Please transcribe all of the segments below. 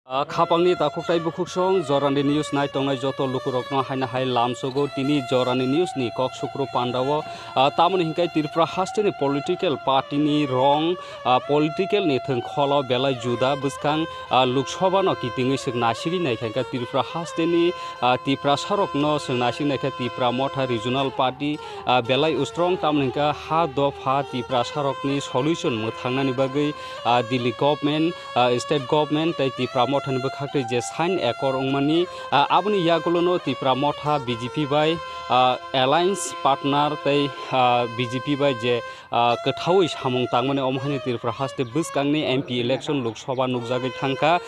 Khapangni takuktai bukuksong jorani news nai tongnai joto lukurokno haina hai lamsogo tini jorani news ni kok sukru pandawo tamoni hingkai Tipra hasteni political party ni rong political ni thongkholo belai juda bwskang loksobha no kitingi swngnasigi naikha Tipra hasteni Tipra sarokno swngnasigi naikha Tipra Motha regional party belai strong tamoni hingka ha dopha Tipra sarokni solution muthangnani bagui Delhi government state government tai Tipra Motha bakhaktui je sign accord ongmani aboni yagulono Tipra Motha BJP bai alliance partner tai BJP bai je kothawi samung tangmani omhani Tipra haste bwskangni MP election loksobha nukjagui thangka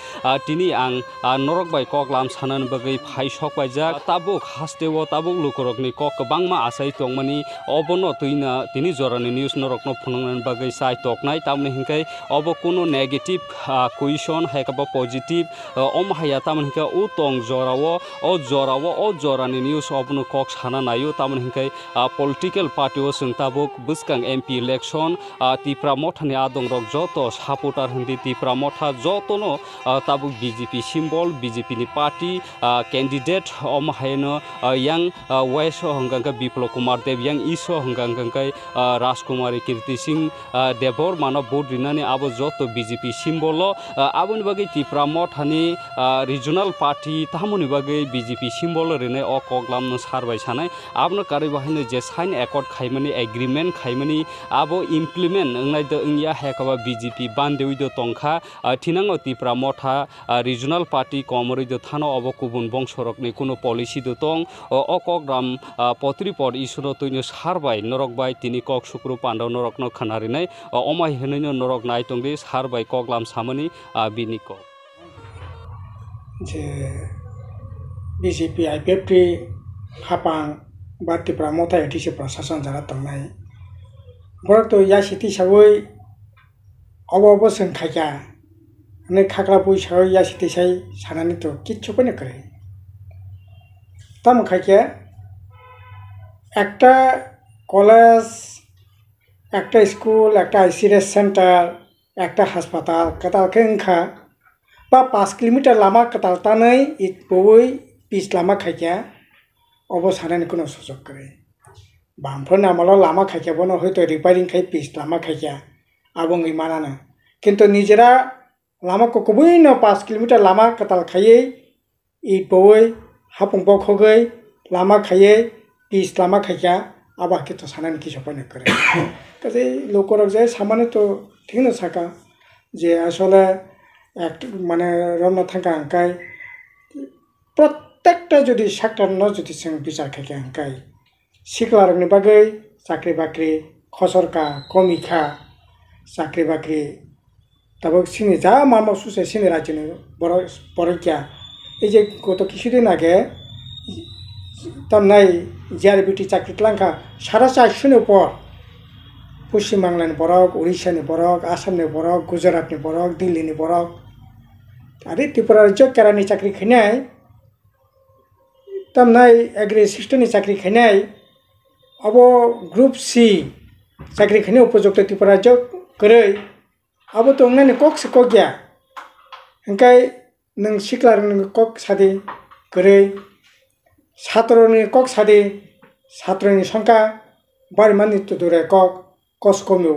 tini ang norok bai koklam sanan bagui phaisok baijak tabuk hasteo tabuk lukorokni kok kwbangma asai tongmani obono tuina tini jorani news norokno phunangnan bagui sai toknai tamni hingkai obo kuno negative question haikaba positive omhaya tamni hingka utong jorawo o jorani news obono kok sana nayo tamni hingkai political party o sungtabuk bwskang MP election Tipra Motha ni adong rok joto supporter hindi Tipra Motha jotono tabuk BJP symbol BJP ni party candidate omhayano yang west hongkangka Biplop Kumar Dev yang iso hongkangka Rajkumari Kirti Singh Devor mano vote rinani abo joto BJP symbol aboni bagi Tipra Motha ni regional party tamoni bagi BJP symbol rene o koklam no sarbai sanai abno kari bahine je sign accord khaimani agreement khaimani abo implement ngnai de ingya hekaba BJP bandewi do tongkha thinango Tipra Motha regional party komori do thano abo kubun bongsorok ni kuno policy do tong o kokram potri pod isuno tuino sarbai norok bai tini kok sukru pandaw norok no khanari nai omai henoino norok nai tongdi sarbai koklam samani biniko je BJP IPF hapang ba Tipra Motha etise prashasan jara tongnai borok to ya siti sagoi obo seng khaja ne khakla pui sagoi ya siti sai sanani to kichu pone kare tam khaike একটা college একটা school একটা ICDS centre একটা হাসপাতাল কাতালকে ওংখা বা 5 kilometre Lama কাতালতাनै বই piece Lama খাইয়া অবসানানি কোনো সুযোগ করে বামফোর আমলো লামা খাইয়া বনো হয়তো রিপেয়ারিং খাই পিস লামা খাইয়া আবঙ্গই মানানো কিন্তু নিজেরা লামাকে কবইনো 5 কিলোমিটার লামা কাতাল খাইয়ে ইট বই হাপুং বখগৈ লামা খাইয়ে পিস লামা খাইয়া আবার কিন্তু সানানি কিছু পনে করে কাজে লোকরক যায় সামান্য তো ঠিক না থাকা যে আসলে এক মানে রমনা থাকা আঙ্কাই প্রত্যেকটা যদি সাকটান্ন যদি जों বিচার খাইকে আঙ্কাই শিকলারনি বাগৈ চাকরি বাকরি খসরকা কমিখা চাকরি বাকরি তবে সিনি যা মামা সুসে সিনি রাজ্যনি বড় পরীক্ষা এই যে গত কিছুদিন আগে তামনাই জিআরবিটি চাকরি লাঙ্কা 450 উপর পশ্চিমবাংলাनि বরক উড়িষ্যাनि বরক আসামनि বরক গুজরাটनि বরক দিল্লিनि বরক आरो त्रिपुरा राज्य केरानि चाकरी खैनाय तामनाय एग्री सिस्टेमनि चाकरी खैनाय अब ग्रुप सी चाकरी खैनाय उपयुक्त त्रिपुरा राज्य गरै अब तो अंगनानि कक से कक गया ओंखाय नों सिख्लारनि कक सादि गरै ছাত্রনি কক সাদে ছাত্রনি সংখ্যা বাড়িমানি তুদুরে কক কসকমিউ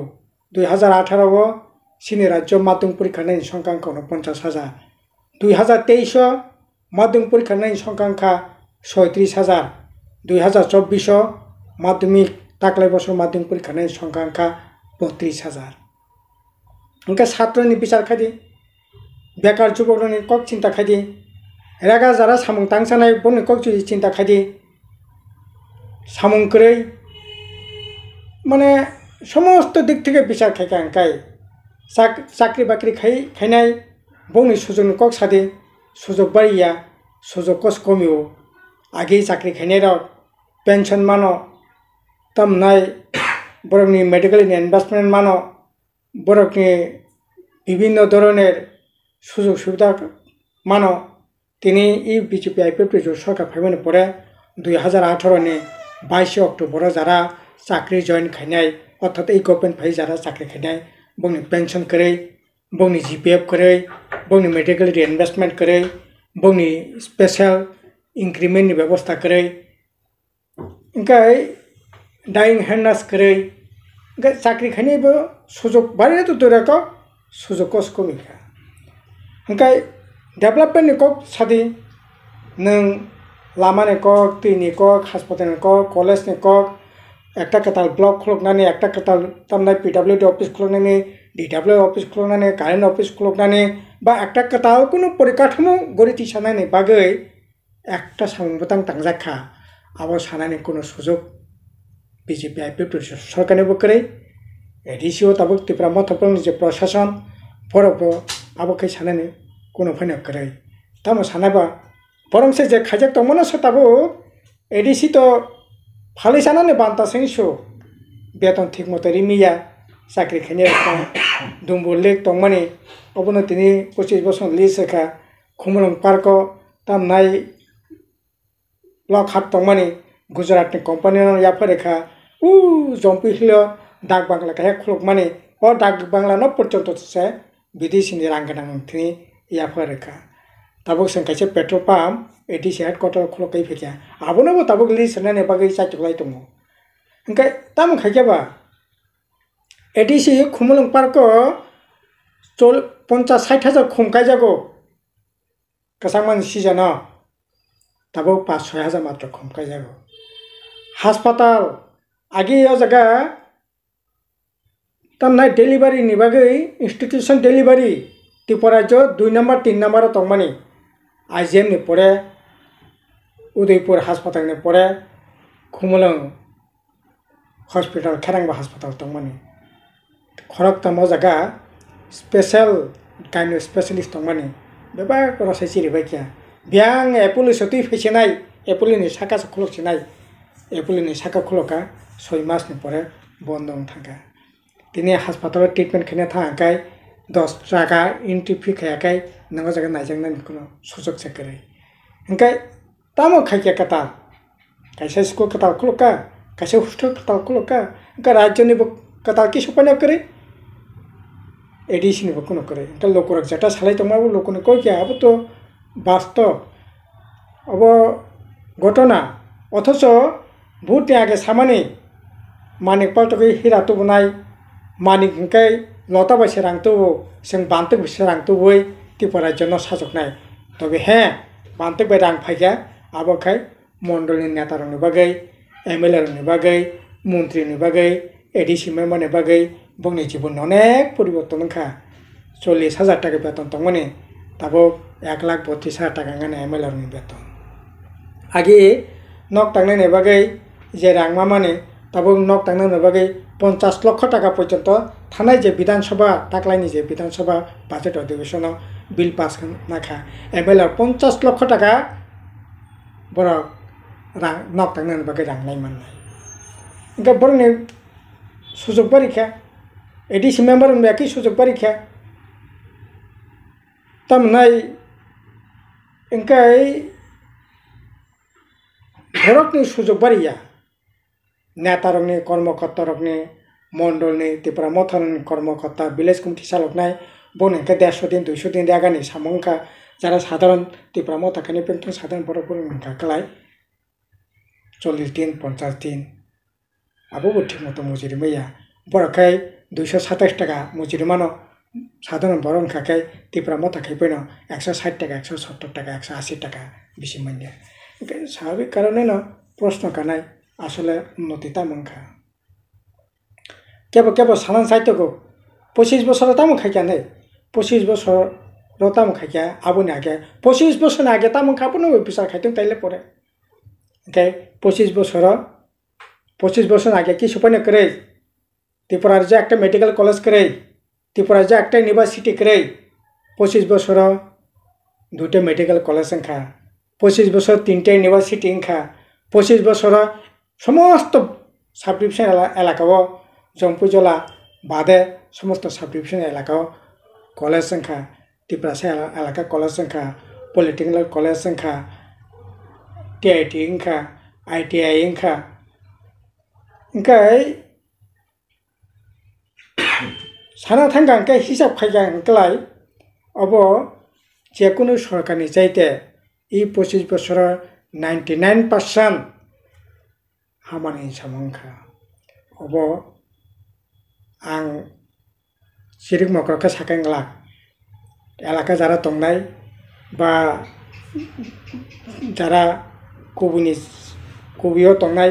2018 সিনি রাজ্য মাধ্যমিক পরীক্ষা নেই সংখ্যাঙ্ক 49,000 2023 মাধ্যমিক পরীক্ষা নেই সংখ্যাঙ্কা 37,000 2024 মাধ্যমিক তাকলাই বছর মাধ্যমিক পরীক্ষা নেই সংখ্যাঙ্কা 32,000 ওনকা ছাত্রনি বিচার খাদি বেকার যুবকনি কক চিন্তা খাদি রাগা যারা সামুং তাংসানাই বনে কক যদি চিন্তা খাদি সামুং করে মানে সমস্ত দিক থেকে বিচার খাইকা আঙ্কাই চাকরি বাকরি খাইনাই বংনি সুযোগ কক সাদে সুযোগ বাড়িয়া সুযোগ কস কমিও আগে চাকরি খাইনাই রক পেনশন মানো তামনাই বরকনি মেডিকেল ইনভেস্টমেন্ট মানো বরকনি বিভিন্ন ধরনের সুযোগ সুবিধা মানো তিনি এই বিজেপি আইপিএফ সরকার ফাইমানি পরে 2018 नि 22 অক্টোবর যারা চাকরি জয়েন খাইনাই অর্থাৎ এই গভর্নমেন্ট ফাই যারা চাকরি খাইনাই বংনি পেনশন করে bongni GPF korei bongni medical reinvestment korei bongni special increment ni ব্যবস্থা korei ingkai dying hand nurse korei ingkai chakri khainai bo sujog bari to dorako sujog kos komika ingkai development ni kok sadi nung lama ni kok tui ni kok hospital ni kok college ni kok একটা কাতাল block খুলকনানি একটা কাতাল তামনাই PWD office খুলকনানি DW office খুলকনানি current office খুলকনানি বা একটা কাতাল কোনো পরিকাঠামো গড়ে তিসানানি বাগৈ একটা সাংবতাং তাংজাখা আবার সানানি কোনো সুযোগ বিজেপি আইপিএফ সরকারনিবো করে এডিসিও তাবক ত্রিপুরা মথফলনি যে প্রশাসন বরবো আবকাই সানানি কোনো ফাইনাव করে তামো সানাবা বরংসে যে খাইজাক তমনা সতাবো এডিসি তো ফালি সানানি বান্তা সেংসো বেতন ঠিক মতো রিমিয়া চাকরি খাইনি দুম্বু লেক তংমানি অবনো তিনি 25 বছর লিজ রেখা খুমলং পার্ক তামনাই লক হাট তংমানি গুজরাটনি কোম্পানি ইয়াফা রেখা জম্পি হিল ডাক বাংলা কাহে খুলক মানি ও ডাক বাংলা ন পর্যন্ত সে বিদেশিনি রাঙ্গানাং তিনি ইয়াফা রেখা তাবক जों खायसे पेट्रल पाम्प एडिसि हेडक्वार्टार खुलकै फैया आबोनबो ताबक लिस्ट होनानै बागै चाइटलाय दङ ओंखाय ताम खायजाबा एडिसि खुमलुं पार्क 50-60 हाजार खुमखाय जागो कासामान सिजन ताबक 5-6 हाजार मात्र खुमखाय जागो हास्पाताल आगे यो जगह तामनाय डेलिभारि नि बागै इन्स्टिट्यूशन डेलिभारि त्रिपुराजो 2 नम्बर 3 नम्बर तंमानि आईजीएम नि परे उदयपुर हास्पाताल नि परे खुमलुं हॉस्पिटल खेरांबा हास्पाताल तंमानि खरक तमो जगह स्पेशल गाइनो स्पेशलिस्ट तंमानि बेबा रसाय सिरिबायखिया बियां एपोलो सति फैसेनाय एपोलो नि साका खुलकसिनाय एपोलो नि साका खुलका 6 मास नि परे बन्द थांगा दिनै हास्पातालाव ट्रिटमेन्ट खायनो थांगाय 10 टाका एन्ट्रि फी खायाखै नंगौ जगह नायजांनानै कोनो सुजुग सेकरै ओंखाय तामो खायके कता कैसे स्कुल कता खुलका कैसे हॉस्टल कता खुलका ओंखाय राज्यनि कता कि सपाना करे एडिसिनि कोनो करे ओंखाय लोकरक जाटा सालाय तमाबो लोकनि कय क्या अब तो वास्तव अब घटना अथच भूतनि आगे सामानि मानिक पाल्टकै हिरा तो बनाय मानिक ओंखाय लता बायसे रांतो जों बान्थक बिसे रांतो बय त्रिपुरा राज्यनो साजकनाय तबे हे बान्थक बाय रां फायगा आबखाय मण्डलनि नेतारनि बागै एमएलएनि बागै मन्त्रिनि बागै एडिसि मेम्बारनि बागै बंनि जीवन अनेक परिवर्तन खा 40,000 टाका बेतन तंमानि ताबो 1,32,000 टाका गाने एमएलएनि बेतन आगे नक तांनायनि बागै जे रां मामानि ताबो नक तांनायनि बागै 50 लक्ष टाका पर्यन्त थानाय जे विधानसभा टाकलायनि जे विधानसभा बाजेट अधिवेशन बिल पास नाखा एमएलए 50 लक्ष टाका बर रां नक तांनायनि बागै रांनाय माननाय इनका बरनि सुजुग बारिखा एडिसि मेम्बर मेयाखै सुजुग बारिखा तामनाय इनकाय भरतनि सुजुग बारिया नेतारनि कर्मकर्तारनि मण्डलनि त्रिपुरा मथानि कर्मकर्ता विलेज कमिटि चालकनाय बनेंका 150 दिन 200 दिन आगानि सामंखा যারা সাধারণ त्रिपुरा मथाखानि पेन्सन साधारण बर'फोरनि गाखलाय 40 दिन 50 दिन आबो ठीक मतो मजुरि मैया बरखाय 227 टाका मजुरि मानो साधारण बरं खाखाय त्रिपुरा मथाखाय पेनो 160 टाका 170 टाका 180 टाका बेसि मोनया स्वाभाविक कारणे न प्रश्न कानाय आसले उन्नति तामंखा केबो केबो सानान साहित्यको 25 बছর तामो खायका नै 25 बছর तामो खायका आबोनि आगे 25 बছর आगे तामो खापनो बिसार खायतों ताइले परे ओके 25 बছর आगे कि सपायनो करे त्रिपुरा राज्य একটা मेडिकल कलेज करे त्रिपुरा राज्य একটা ইউনিভার্সিটি करे 25 বছর দুটো मेडिकल कलेज संखा 25 বছর তিনটা ইউনিভার্সিটি संखा 25 বছর समस्त সাব ডিভিশন এলাকাও জম্পুজলা বাদে समस्त সাব ডিভিশন এলাকাও कलेज संखा त्रिपुरा एलाका कलेज संखा पॉलिटेक्निकल कलेज संखा टीआईटी संखा आईटीआई संखा साना थांगा के हिसाब खायगा अंकलाय अब जेकुनु सरकारनि जायते इ 25 बोसोर 99% हामानि सामंखा अब आं सिरिक मकरखा साकेंगला एलाका जारा तंगनाय बा जारा कबियो तंगनाय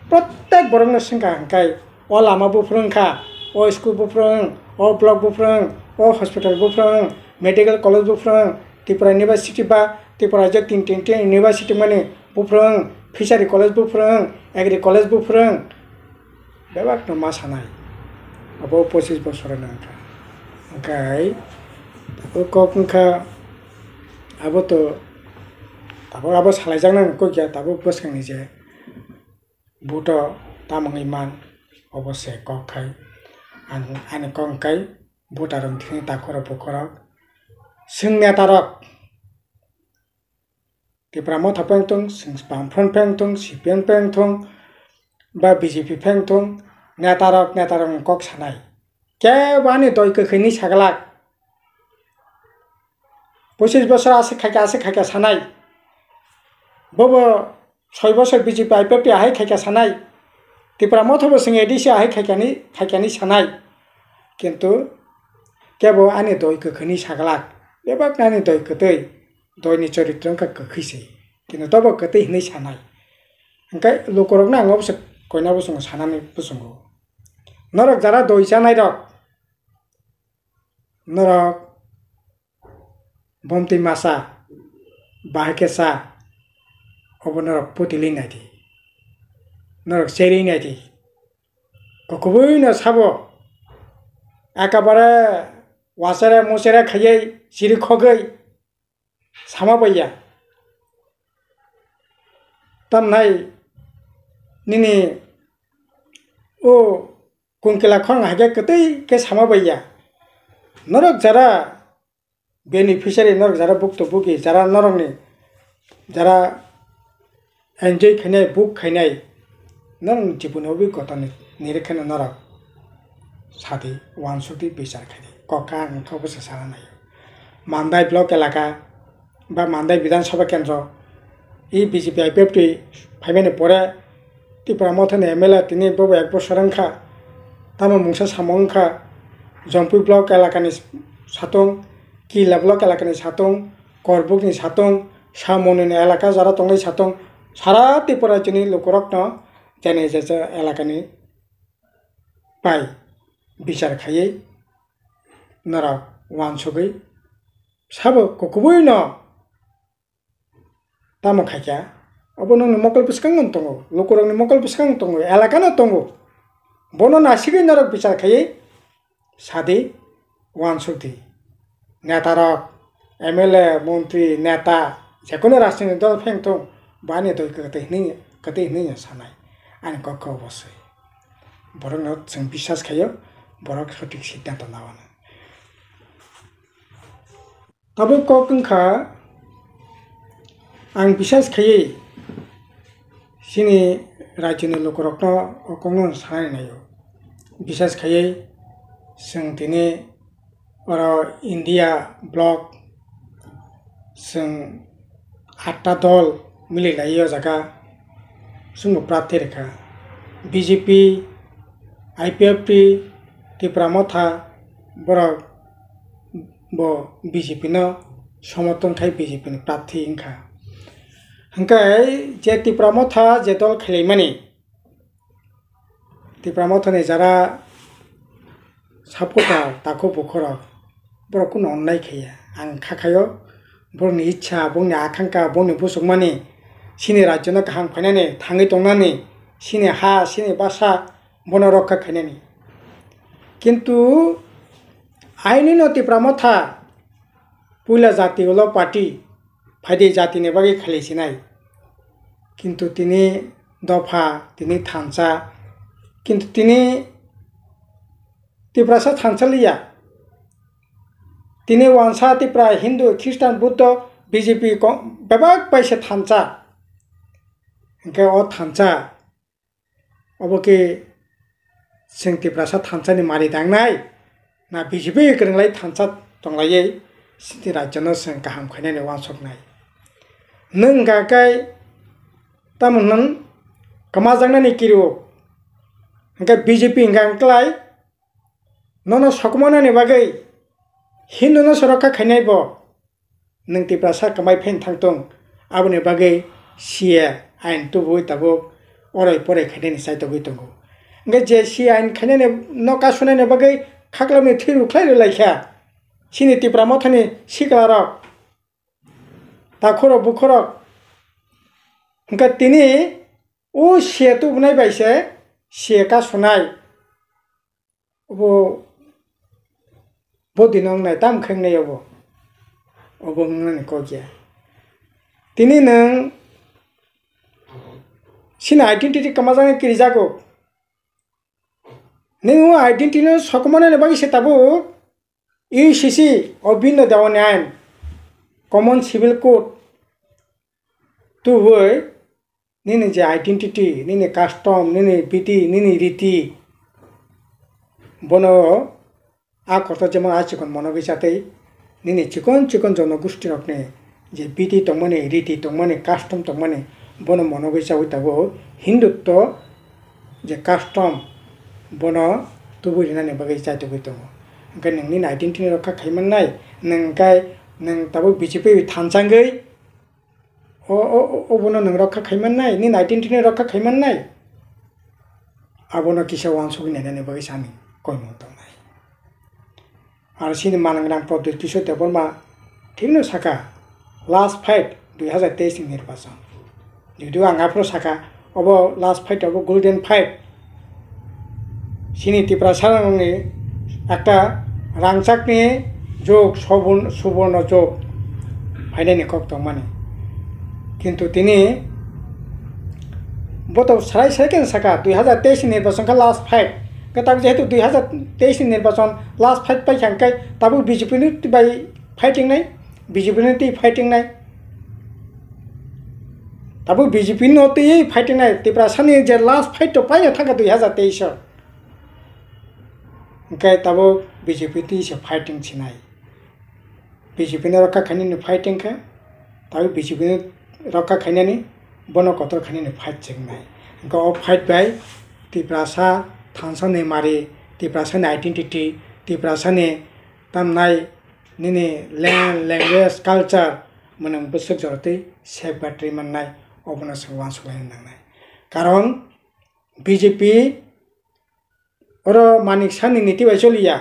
प्रत्येक बरंनो सिंगा अंकाय ओ लामा बुफ्रंखा ओ स्कुल बुफ्रं ओ ब्लक बुफ्रं ओ हॉस्पिटल बुफ्रं मेडिकल कॉलेज बुफ्रं त्रिपुरा यूनिवर्सिटी बा त्रिपुरा जे तीन यूनिवर्सिटी माने बुफ्रं फिशारी कॉलेज बुफ्रं एग्री कॉलेज बुफ्रं बेबाक न मा सानाय अब 25 बोसोर नंखा ओंखाय कखा अब तो अब सालायजांना गया दाबो बसखांनि जे बुट तामंनि मान अबसे कखाय आने कंकाय बुटारम थिनि ताखर बुखर जोंनिया Tarak Tipra Motha pengtung बामफ्रन पेंटुं cpim पेंटुं बा बीजेपी पेंटुं नेतारक कक सानाय केबानि दय गोखैनि सागलाक 25 बोसोर आसे खायका सानाय बबो 6 बोसोर बीजेपी आईपीएफटी आहाय खायका सानाय Tipra Motha बो जों एडिसि आहाय खायकानि सानाय किन्तु केबो आनि दय गोखैनि सागलाक बेबाक नानि दय गोदै दयनि चरित्रं का गोखैसै किन्तु तब गोदै हिनै सानाय ओंखाय लोकरक ना आंबो कयनाबो जों सानानै बुसंगौ नरक जारा दय जानाय रक नरक बमति मासा बाहकेसा अब नरक पुतिलि नायदि नरक सेरि नायदि कखबै न साबो एकेबारे वासेरे मुसेरे खायै सिरि खगै सामा बैया तमनाय निनि ओ कुंकिला खंग हागे कतै के सामा बैया नरक जरा बेनिफिशियरी नरक जरा भुक्तभोगी जरा नरकनि जरा एन्जय खायनाय बुक खायनाय नरक जीवनाव बे गतनि निरेखन नरक साथी वानसुति बिचार खायनाय कका अंखावबो साना नाय मानदाय ब्लक एलाका बा मानदाय विधानसभा केन्द्र इ बीजेपी आईपीएफटी फाइमाने परे Tipra Motha एमएलए तिनि बबो 1 बोसोर अंखा तamo मुंसा सामंखा जम्पु ब्लक एलाकानि सातुं किला ब्लक एलाकानि सातुं करबुकनि सातुं सामोननि एलाका जारा तंनाय सातुं सारा त्रिपुरा जिनि लोकरक न जेने जेसे एलाकानि पाइ बिचार खायै नरक वानसुगै साबो कखबै न tamo खायका अब नों मकल बwskang तंगो लोकरकनि मकल बwskang तंगो एलाका न तंगो बनो नासिगै नरक बिचार खायै सादि वानसुक्ति नेतारक एमएलए मंत्री नेता जेकुनु राजनीतिक दल फेंथं बानि दय कतै हिनै सानाय आनि कक्क अबसे बरक न जों बिश्वास खायो बरक सठिक सिद्धांत लावानो तबो ककंखा आं बिश्वास खायै सिनि राज्यनि लोकरकनो अकंनो सानाय नायो बिश्वास खायै जों दिनै इंडिया ब्लक जों 8टा दल मिलायलायो जागा जों प्रार्थी रेखा बीजेपी आईपीएफटी Tipra Motha बरक बो बीजेपी न समर्थन खाय बीजेपी नि प्रार्थी इंखा हंकाय जे Tipra Motha जे दल खैलायमानि Tipra Motha नि जारा सापोर्टार ताको बुखरा बरक कुन अननाय खाया आं खाखायो बरनि इच्छा बरनि आकांक्षा बरनि बुसुकमानि सिनि राज्यनो गाहां फायनानै थाङै दंनानै सिनि हा सिनि बासा बन रक्षा खायनानि किन्तु आइनि न Tipra Motha पुला जाति वाला पार्टी फायदे जाति ने बागे खालिसिनाय किन्तु तिनि दफा तिनि थांसा किन्तु तिनि Tipra सा थांसालिया तिनि वानसा Tipra हिंदू ख्रिस्टान बुद्ध बीजेपी को बेबाक पैसे थांसा इनके ओ थांसा अब के जों Tipra सा थांसानि मारि दांनाय na BJP kerenglai thansat tonglai siti rajyono seng kaham khainani wansoknai nung gakai tamon nang kamajangnani kiro hingga BJP hingga klai nono sokmonani bagai Hindu no sorokka khainai bo nung Tipra sa kamai phen thangtong aboni bagai sia ain tubui tabo orai porai khainani sai tobui tongo hingga je sia ain khainani no kasunani bagai khaklamni thiru khlai laikha sini Tipra Mothani siklarok takhoro bukhorok hingga tini o sia tubunai baise sia kasunai bo bodinong nai tam khengnai obo ngani kokya tini nang sina identity kamajang kirijago ning identity no sokmane ne bagi setabu UCC obinno dawani ain common civil code tu hoy nini je identity nini custom nini piti nini riti bono a korto jemon a chikon monogi satei nini chikon jonogosti rokne je piti tongmani riti tongmani custom tongmani bono monogi sawi tabo hindutto je custom bono tubu rinani bagai chai tubu tongo angka ningni identity rokha khaimannai ningkai nang tabo BJP thansangai o bono nang rokha khaimannai ni identity rokha khaimannai abono kisa wansogni nani bagai sani koimo tongnai আর সিনি মানাংরাং প্রদেশ কিশোর দেববর্মা ঠিকনো শাখা last fight 2023 নির্বাচন যদিও আঙাপ্র শাখা of last fight of golden fight সিনি ত্রিপুরা সারাংনি একটা রাংচাকনি যোগ সুবর্ণ যোগ ফাইনানি কক মানে কিন্তু তিনি বত সারাই সেকেন্ড শাখা 2023 নির্বাচন লাস্ট ফাইট তাক যেহেতু 2023 নির্বাচন লাস্ট ফাইট পাই খাঙ্কাই তাবো BJP নি বাই ফাইটিং নাই BJP নি ফাইটিং নাই তাবো BJP নতে ফাইটিং নাই ত্রিপুরা সানি যে লাস্ট ফাইট তো পাই না থাকা 2023 ওকে তাবো BJP তি সে ফাইটিং ছিনাই BJP নি রক্ষা খানি নি ফাইটিং খা তাবো BJP নি রক্ষা খাইনানি বন কত খানি নি ফাইট চেক নাই গ ফাইট বাই ত্রিপুরা সা थांसाने मारे तिप्रासाने आइडेंटिटी तिप्रासाने तामनाय निने लैंग्वेज कल्चर मनों बसक जरते सेफ बैटरी मननाय अबना सवान सलायन नांनाय कारण BJP और मानिक सानि नीति बाय चलिया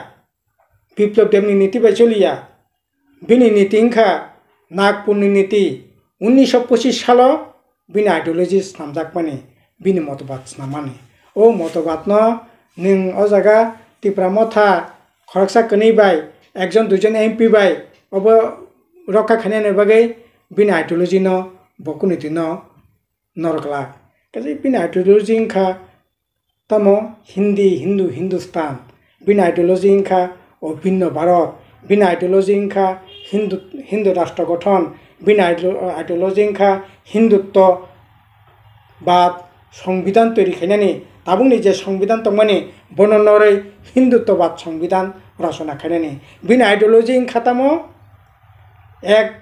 विप्लव देवनि नीति बाय चलिया बिनि नीति इंखा नागपुरनि नीति 1925 सालो बिनि आइडियोलॉजिस नामजाक माने बिनि मतबाद नामाने ओ मतबाद न निं ओ जागा Tipra Motha खरकसा कनै बाय एकजन दुजन MP बाय अब रक्षा खाने बागै बिन आइडियोलॉजी न बकुनिति न नरकला कजै बिन आइडियोलॉजी इंखा तमो हिंदी हिंदुस्तान बिन आइडियोलॉजी इंखा ओ भिन्न भारत बिन आइडियोलॉजी इंखा हिंदू राष्ट्र गठन बिन आइडियोलॉजी इंखा हिंदुत्व बात संविधान तैरि खाइनानि ताबुंनि जे संविधान तंमानि बननरै हिंदुत्वबाद संविधान रचना खाइनानि बिन आइडियोलॉजी इंखातामो एक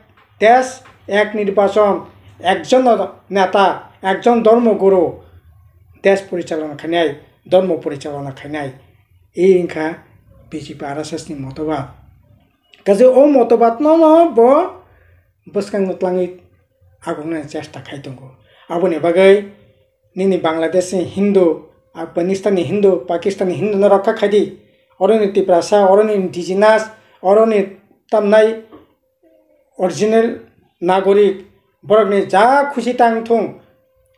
देश एक निर्वाचन एकजन नेता एकजन धर्मगुरु देश परिचालना खाइनाय धर्म परिचालना खाइनाय ए इंखा BJP RSS नि मतबाद काजे ओ मतबाद न ब बस्कांग तलाङै आगुंना चेष्टा खाइदंगो आबोनि बागै निनि बांग्लादेश हिंदू अफगानिस्तान हिंदू पाकिस्तान हिंदू न रक्षा खाइदि अरनि तिप्रासा अरनि इंडिजिनास अरनि तामनाय ओरिजिनल नागरिक बरगनि जा खुशी तांथुं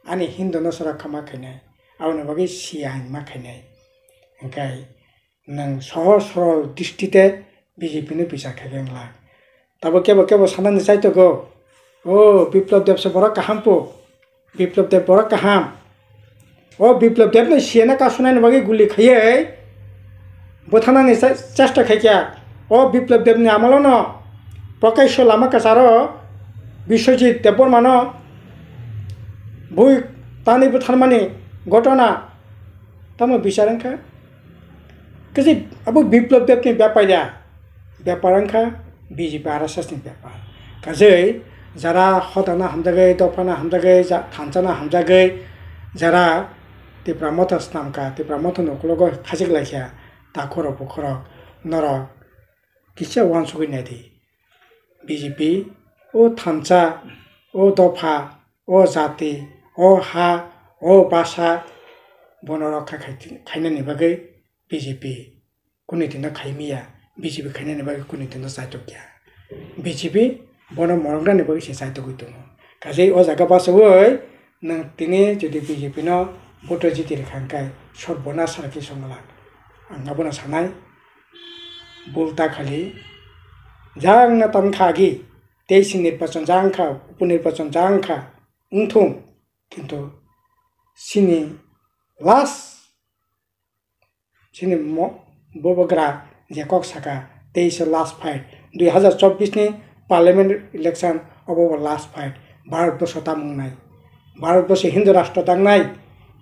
आनि हिंदू न रक्षा मा खाइनाय आउन बागै सिया मा खाइनाय ओंखाय नों सहज सरल दृष्टिते BJP नि फैसा खाइगोनला ताबो केबो साननानै साइतगो ओ बिप्लव देव से बरा काहामपो बिप्लव देव बरा काहाम ओ बिप्लव देव ने सियाना कासुनानि बागै गुली खायै बोथानानि चेष्टा खाइया ओ बिप्लव देव नि आमल न प्रकाश लामा कासार विश्वजित देवबर्मान भुइ तानि बुथारमानि घटना तम बिचारंखा kasi abo biplop depni ব্যাপারীয়া ব্যাপারাংখা বিজেপি আরএসএসনি ব্যাপার কাজেই যারা হদানা হামজাগৈ দফানা হামজাগৈ থানচানা হামজাগৈ যারা Tipra Motha নামকা Tipra Motha নকলগ খাজিক লাইখা Takhar পখর নর কিসে ওয়ান সুগৈ নাইদি বিজেপি ও থানচা ও দফা ও জাতি ও হা ও ভাষা বনরক্ষা খাইনানি বাগৈ বিজেপি কোনদিন খাইমিয়া বিজেপি খাইনানি বাগৈ কোনদিন চাইতো গিয়া বিজেপি বন মরংরানি বাগৈ সে চাইতো গৈ দङ কাজেই ও জায়গা বাসবৈ নों তিনি যদি বিজেপি ন ভোট জিতির খানকাই সর্বনাশ রাখি সমলা আঙ্গাবনা সানাই বলতা খালি যাং না তামখাগি 23 নির্বাচন জাংখা উপনির্বাচন জাংখা উংথুম কিন্তু সিনি লাস্ট সিনি বুবাগ্রা যে কক সাকা 23 last fight 2024 ni parliament election of last fight Bharatvarsh তামুং নাই ভারতবর্ষে হিন্দু রাষ্ট্র তাংনাই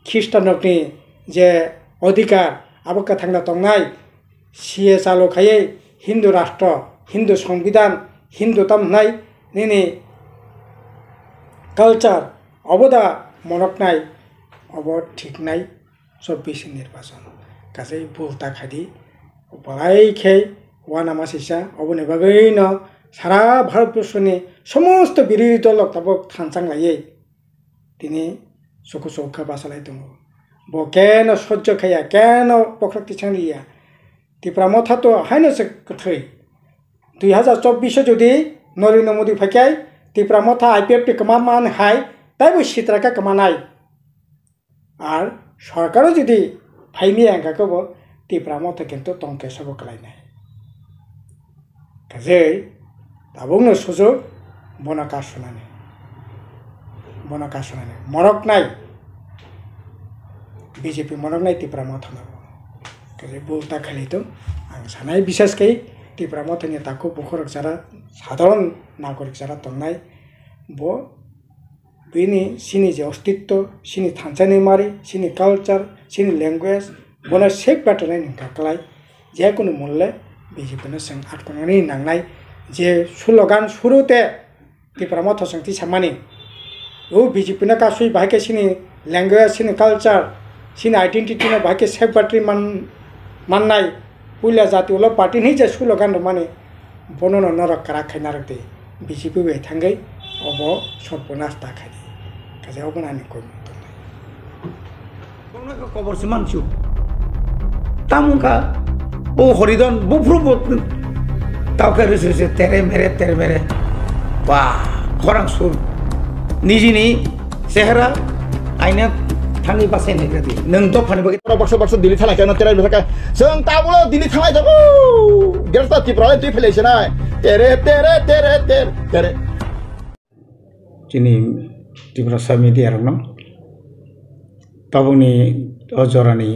খ্রিস্টানকনি যে অধিকার আবকা থাংনা তংনাই সিএ চালু খাইয়ে হিন্দু রাষ্ট্র হিন্দু সংবিধান হিন্দু তামনাই নিনি কালচার অবদা মনক নাই অব ঠিক নাই 24 নির্বাচন কাজে ভুলতা খাদি বলাই খেয়ে ওয়ানা মাসিসা অবনি বাগৈ ন সারা ভারতবর্ষনি সমস্ত বিরোধী দলক তাবক থানচাং লাইয়ে তিনি চকু চৌকা বাসালাই দङ ব কেন সহ্য খাইয়া কেন পক্রক্তি ছাংলিয়া Tipra Motha তো হাইনো সে কথৈ 2024 যদি নরেন্দ্র মোদী ফাইকাই Tipra Motha আইপিএফ টি কমা মান হাই তাইবো সিত্রাকা কমানাই আর সরকারও যদি ফাইমি আঙ্গাকব Tipra Motha কিন্তু তংকে সব কলাই নাই কাজেই তাবংনো সুযোগ বনকা শোনানে মরক নাই বিজেপি মরক নাই Tipra Motha নাও কাজে বলতা খালি তো আং সানাই বিশেষকৈ Tipra Motha ni তাকো বখরক যারা সাধারণ নাগরিক যারা তংনাই ব বিনি সিনি যে অস্তিত্ব সিনি থানচানি মারি সিনি কালচার সিনি ল্যাঙ্গুয়েজ বনা শেখ বাটনাই নিকাকলাই যে কোনো মূল্যে বিজেপিনো সঙ্গ আটকনানি নাংনাই যে স্লোগান শুরুতে Tipra Motha সঙ্গতি সামানি ও বিজেপিনো কাসুই বাহাইকে সিনি ল্যাঙ্গুয়েজ সিনি কালচার সিনি আইডেন্টিটি না বাহাইকে শেখ বাটরি মাননাই পুইলা জাতি ওলা পার্টি नहीं जे स्लोगान माने বনন নরক রাখাই নারতে বিজেপি বে থাঙ্গাই অব সর্বনাশ তাখাই কাজে অবনানি কই মত নাই কোন খবর সমানছু তামুকা ও হরিদন বুফরু তাওকে রেসে তেরে মেরে বাহ খরাং সুর নিজিনি চেহারা আইনা थांनि बासाय नेग्रादि नों द फानि बगे बक्स दिल्ली थानाय केन तेरे बेखा जों ताबुलो दिल्ली थानाय जाबो गेरता Tipra तुइ फैलायसनाय तेरे जिनि Tipra सा मिडिया रंग ताबुनि अजरानि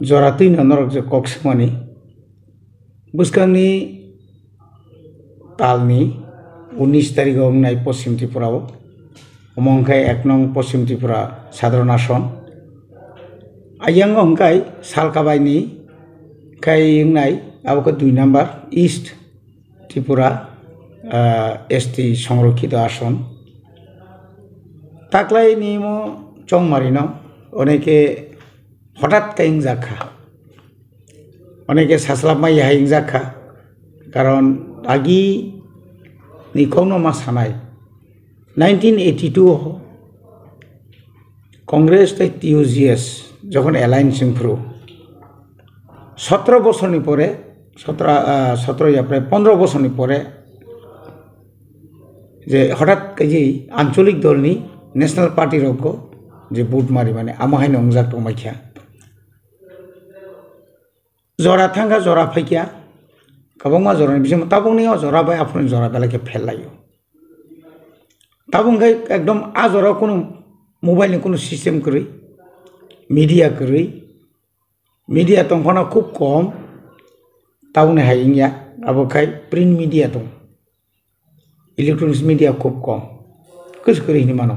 जराति नरक जे कक्समानि बwskangनि तालनि 19 तारिखआव नाय पश्चिम त्रिपुराव Omongkai 1 nong Posim Tripura Sadron Ason Ayang ongkai Salkabaini kai ngai aboko 2 number East Tripura ST সংরক্ষিত আসন তাকলাই নিমো চংমারিনো অনেকে হঠাৎ কাইং জাখা অনেকে সাসলামাই হাইং জাখা কারণ আগি নিকৌনো মাসানাই 1982 কংগ্রেস তাই টিওজিএস যখন অ্যালায়েন্স ইমপ্রুভ 17 বছরনি পরে 17 ইয়া প্রায় 15 বছরনি পরে যে হঠাৎ এই আঞ্চলিক দলনি ন্যাশনাল পার্টি রক যে বুট মারি মানে আমাহাই নংজাক টমাইখিয়া জরা থাঙ্গা জরা ফাইকিয়া কবংমা জরানি বিসম তাবংনি জরা বাই আপনি জরা বেলাকে ফেললাयो ताबुंगाय एकदम आजरा कोनो मोबाइल कोनो सिस्टम करै मीडिया तंफाना खूब कम ताबुने हायिंया आबोखाय प्रिंट मीडिया दं इलेक्ट्रॉनिक्स मीडिया खूब कम कस करिनि मानो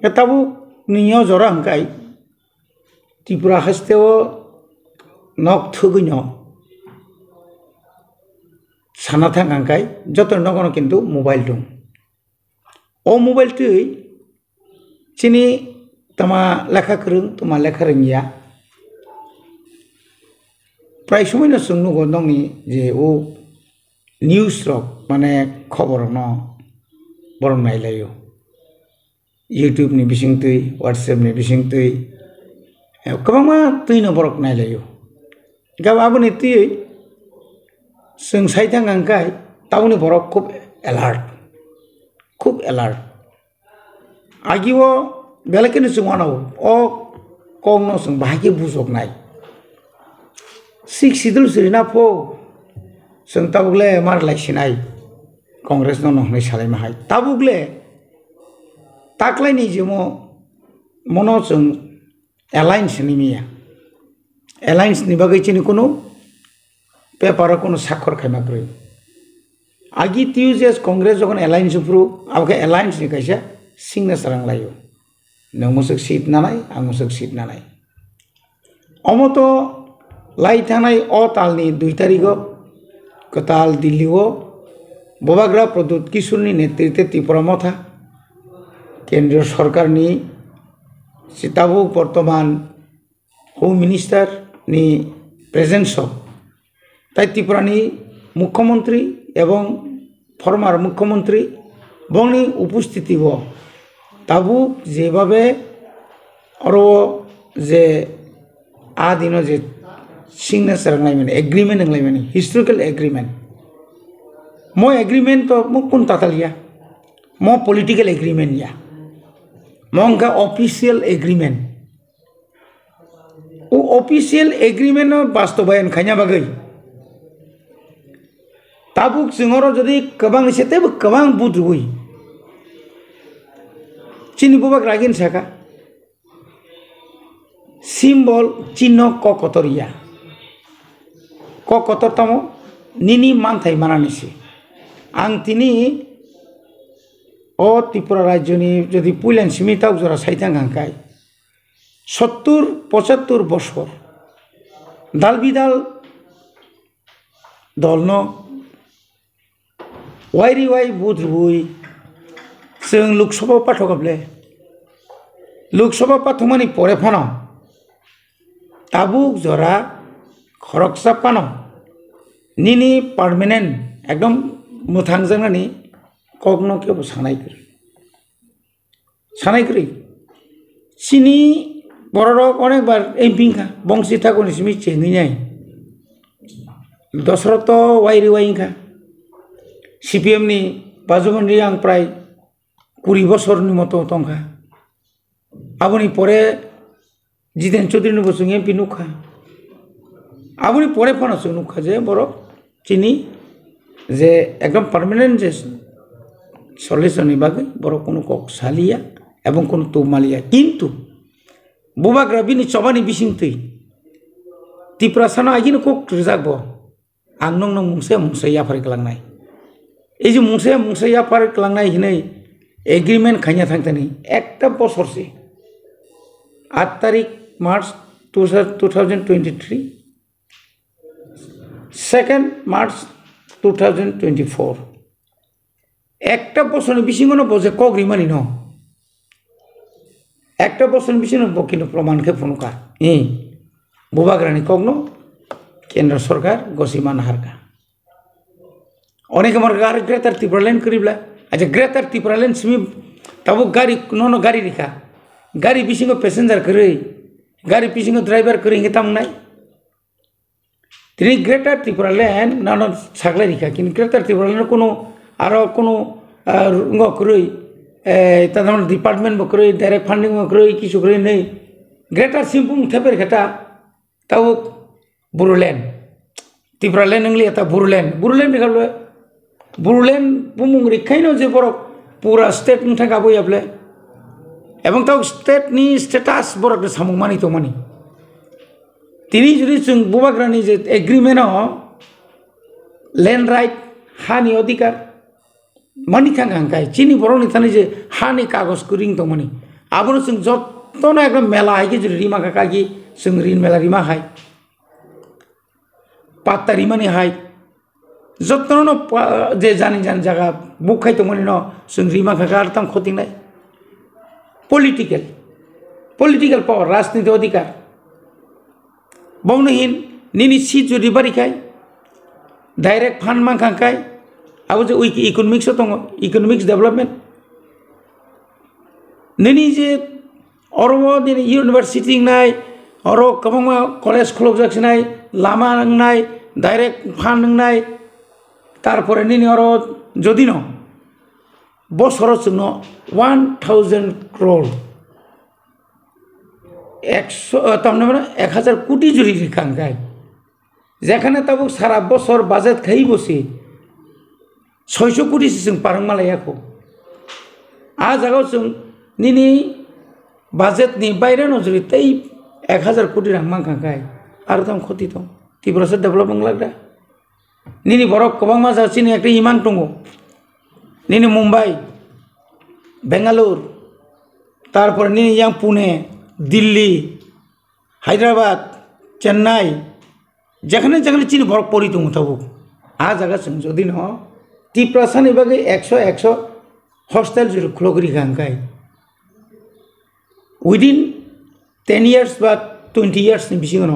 ताबु नियो जरा हंकाय Tripura हास्तेव nok thuguino sana thangangkai joto nogono kintu mobile dong o mobile tui chini tama lekha krung tuma lekha ringya প্রায় সময় না সঙ্গ গন্ধনি যে ও নিউজ রক মানে খবর ন বরং নাইলাইও ইউটিউব नि बिसिं तुई व्हाट्सएप नि बिसिं तुई गोबां तुई न बरक नायलायो गाव आबनि तुई जों साइथां गांखाय टाउननि बरक खूब एलार्ट आगिवो बेलेकनि जोंवानाव अ कंनो जों बाहागि बुजबनाय सिक्स सिदुल सिरिना फो जों ताबुगले मार लायसिनाय कांग्रेस न नहनै सालायमाहाय ताबुगले ताकलायनि जेमो मनो जों एलायन्स नि मिया एलायन्स नि बागै चिनि कोनो पेपार कोनो साखर खायमाग्रै आगि टिउजेस कांग्रेस जगन एलायन्स फ्रु आबके एलायन्स नि कायसा सिग्नेचार आंलायो नोंमोसक सीट नानाय आंमोसक सीट नानाय अमतो लाई थानाय अ तालनि 2 तारिखो कताल दिल्लीओ बुबाग्रा प्रदुत किशोरनि नेतृत्वे त्रिपुरा मथा केंद्रीय सरकारनि सिताबु बर्तमान होम मिनिस्टार नि प्रेजेंस ताई त्रिपुरानि मुख्यमंत्री एवं फर्मार मुख्यमंत्री बंनि उपस्थिति ताबु जेबाबे अरो जे आ दिनो जे सिग्नेचार नायमाने एग्रीमेंट नायमाने हिस्टोरिकल एग्रीमेंट मो एग्रीमेंट तो मो कोन तातालिया मो पॉलिटिकल एग्रीमेंट या मोंगा ऑफिशियल एग्रीमेंट ओ ऑफिशियल एग्रीमेंट बास्तबायन खायना बागै ताबुक सिंगरो जदि गोबां एसेतेबो गोबां बुद्रुय चिनि बुबाग्रा गिन साका सिम्बल चिन्ह ककतरिया ककतर तमो निनी मानथाय मानानिसि आं तिनि ओ त्रिपुरा राज्यनि जदि पुइलान सिमिताव जरा साइथां गांखाय 70-75 बছর दाल बिदाल दलनो वाइरि वाइ बुद्रुय जों लोकसभा पाठकबले लोकसभा पाठकमानि परे फनो ताबुक जरा खरकसा पानो निनी पार्मानेंट एकदम मुथां जानानि कग्नो के सानायग्रै चिनि बररक अनेक बार एमपिंखा बंसि ठाकुरनि सिमि चेंगैनाय दशरथ वाइरि वाइंखा cpim नि बाजुमन्डि आं प्राय 20 बছरनि मतो तंखा आबुनि परे जितेन चौधुरी बसुं एमपि नुखा आबुनि परे फनो जों नुखा जे बर चिनि जे एकदम पार्मानेंट जे सल्यूशननि बागै बर कोनो कक सालिया एवं कोनो तुमालिया किन्तु बुबाग्रा बिनि चबानि बिसिंतै त्रिपुरा साना आगिनो कक रिजागबो आं नों मुंसे याफार गलांनाय ए जे मुंसे याफार गलांनाय हिनै एग्रीमेंट खायना थांतनि एकटा बसरसे 8 तारिख मार्च 2023 2 मार्च 2024 एकटा बसरनि बिसिङनो बजे कग्रिमानि न एकटा बसरनि बिसिङनो बकिनो प्रमाणके फनुका बुबाग्रानि कग्नो केंद्र सरकार गसिमा नाहारका अनेक मार गार ग्रेटर त्रिपुरा लाइन करिब्ला अच्छा ग्रेटर त्रिपुरा लाइन सिमि ताबो गाड़ी न गाड़ी रिखा गाड़ी बिसिङो पैसेंजर करै गाड़ी बिसिङो ड्राइवर करै हिंगे तामनाय तिनि ग्रेटर त्रिपुरा लाइन नान सागलाय रिखा किन ग्रेटर त्रिपुरा लाइन कोनो आरो कोनो ngo kरै तादाम डिपार्टमेंट बकरै डायरेक्ट फंडिंग बकरै किछु करै नै ग्रेटर सिम्पुम थेपर खटा ताव बुरुलेन त्रिपुरा लाइन नंगलि आता बुरुलेन निखालबे बुरुलेन बुमुं रिखायनो जे बरक पूरा स्टेट नथा गाबो याबले एवं ताव स्टेट नि स्टेटास बरक सामुं मानि तो मानि तिनि जुदि जों बुबाग्रानि जे एग्रीमेंट लैंड राइट हानि अधिकार मानि थांगांखाय चिनि बरनि थानि जे हानि कागज कुरिं तो मानि आबनो जों जत्तना एकदम मेला हायके जुदि रिमा काकागि जों रिन मेला रिमा हाय पातारी माने हाय जत्न जे जानी जान जगह बुक खाई तो मनी न सुंगरी मा खकार तम खोतिंग नाय पॉलिटिकल पावर राजनीति अधिकार बावनो हिन निनी सीट जुदि बारी खाय डायरेक्ट फंड मा खांखाय अब जो इकोनॉमिक्स दङ इकोनॉमिक्स डेवलपमेंट निनी जे अरबो दिनै यूनिवर्सिटी नाय अरो कबंगा कलेज खुलक जाखिनाय लामा नाय डायरेक्ट फंड नाय तारपरे निनी अरो जदि न बसरो जोंनो 1000 crore 1000 কোটি জুড়ি রেখাঙ্গায় যেখানে তাবো সারা বছর বাজেট খাই বসে 600 কোটি जों पारं मालायाखौ आ जागाव जों निनि बाजेट नि बायरे नजरि तै 1000 कोटी रां मांखांखाय आरो दाम खति दं तिब्रासो डेभलपमेंट लाग्रा निनि बरक गोबां मा जासिनि एकटा इमान दङ निनि मुम्बाइ बेंगालुर तारपर निनि यां पुणे दिल्ली हायद्राबाद चेन्नाई जेखाने जेखाने चिनि बरक परि दङ ताबो आ जागा जों जदि न तिप्रासानि बागै 100 हस्टेल जुरु खुलगरि गांगाय विदिन 10 years बा 20 years नि बिसिङाव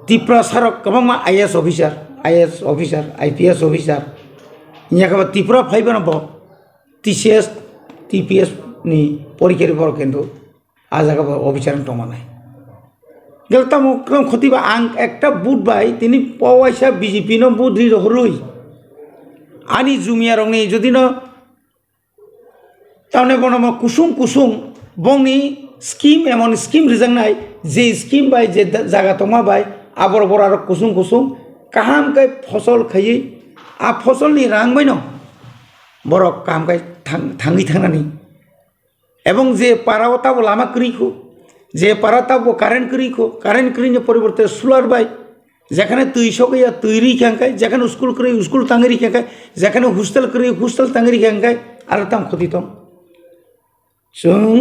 तिप्रासारक गोबां आईएएस ऑफिसर आईपीएस ऑफिसर याखबा तिप्रा फाइबान ब टीसीएस टीपीएस नि परीक्षा बर केंद्र आ जागा ऑफिसर दमानाय गेलता मक्रम खतिबा आं एकटा बुट बाय तिनि पवाइसा बीजेपी न बुद्रि हरुइ आनी जुमिया रंनि जदि न तावने बनम कुसुम बंनि स्कीम एमन scheme रिजांनाय J scheme by J जागा तमा बाय आबर बर आरो कुसुम काहाम कै फसल खायै आ फसल नि रां बाय न बरक काम कै थांगि थांनानि एवं जे पारावताबो लामा क्रिखौ जे पाराताबो कारेन्ट क्रिनि परिवर्ते सोलार बाय जेखाने तैसो गैया तैरि खांखाय जेखाने स्कुल तांगरि खांखाय जेखाने हस्टेल तांगरि खांखाय आरो ताम खतितम जों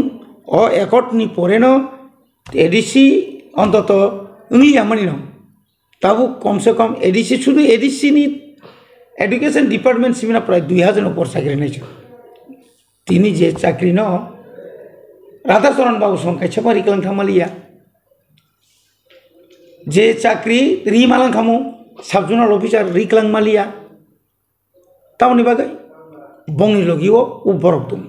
अ एकटनि परे न एडीसी अंतत इंग्लिया मानि न ताबो कम से कम एडीसी शुद्ध एडीसी नि एडुकेशन डिपार्टमेंट सिमिना प्राय 2000 ऊपर साख्रि नायछ तिनि जे चाकरि न राधाचरण बाबू संखाय छपारि कलम थामालिया जे चाकरि रिमालां खामु सब जुनाल ऑफिसर रिक्लां मालिया तावनि बागै बंनि लगियो उबरक दं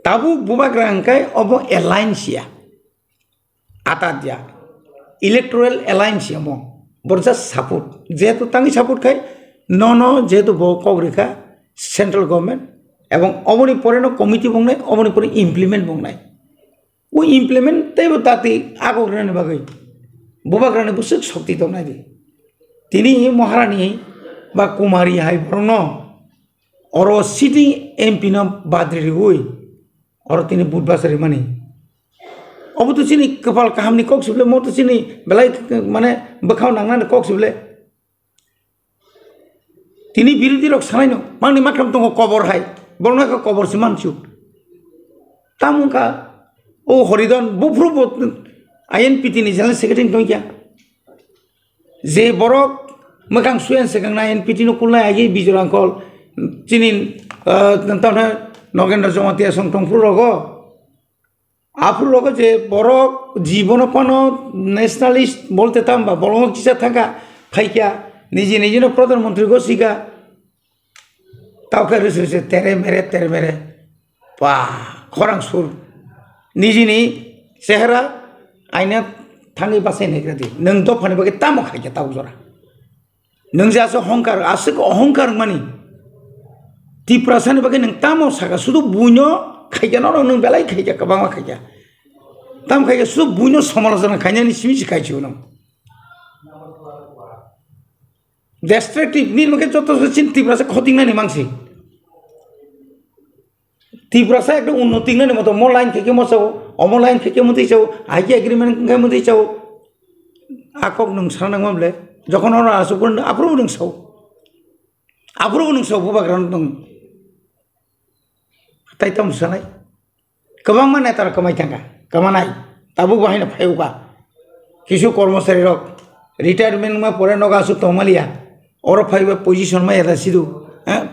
ताबु बुबाग्रा अंकाय अब एलायन्सिया आतादिया इलेक्टोरल एलायन्सिया म बरजा सपोर्ट जेतु तांगि सपोर्ट खाय न जेतु ब कग्रिखा सेंट्रल गवर्नमेंट एवं अबनि परे न कमिटी बंनाय अबनि परे इमप्लिमेंट बंनाय वो इमप्लिमेंट तैबो ताति आगरनि बागै बुबाग्रानि बुसुक शक्ति दं नायदि तिनि महारानी बा कुमारी हाय बरन अर सिटिं एमपि न बाद्रि हुई और तिनि बुधबासरी माने अब तो चिनि कपाल काहामनि कक्सुबले म तो चिनि बेलाय माने बखाव नांनानै कक्सुबले तिनि बिरोधी रक सानाय न मांनि माख्राम दङ कबर हाय बरनाखा कबरसि मानसु तामुका ओ हरिदन बुफ्रुबो आईएनपीटी नि जनरल सेक्रेटारि दं क्या जे बरक मोखां सुयेन सेगांना आईएनपीटी न कुलनाय आगे बिजर आंकल चिनि नंताना नगेन्द्र जमातिया संतंफुर रगो आफुर रगो जे बरक जीवनपन नेशनलिस्ट बोलते तामबा बलंग किसा थाका फाइका निजे न प्रधानमंत्री को सिगा तावका रिसर्च तेरे मेरे पा खरां सुर निजेनि चेहरा आइना थाङै बासायनाय ग्रादि नों दफानि बागै तामो खायजा ताव जरा नों जासो अहंकार आसो अहंकार मानि तिप्रासानि बागै नों तामो सागा सुदु बुइनो खायजा न नों बेलाय खायजा कबांमा खायजा ताम खायजा सुदु बुइनो समालोचना खायनानि सिमिसि खायजिउ नों destructive नि मके जतो सिन तिप्रासा खतिंनानि मानसि तिप्रासा एकदम उन्नति नै मतो म लाइन के मसो अम लाइन के मति चाउ आइके एग्रीमेंट के मति चाउ आकक नों साननां माबले जखन अन आसुपुर आप्रुबो नों साउ बुबाग्रान दं ताइतम सानाय गोबां माने तार कमाय थांगा कमानाय ताबु बाहायना फायौबा किसु कर्मचारी रक रिटायरमेंट में परे नगा आसु तमालिया और फाइव पोजिशन में एदा सिदु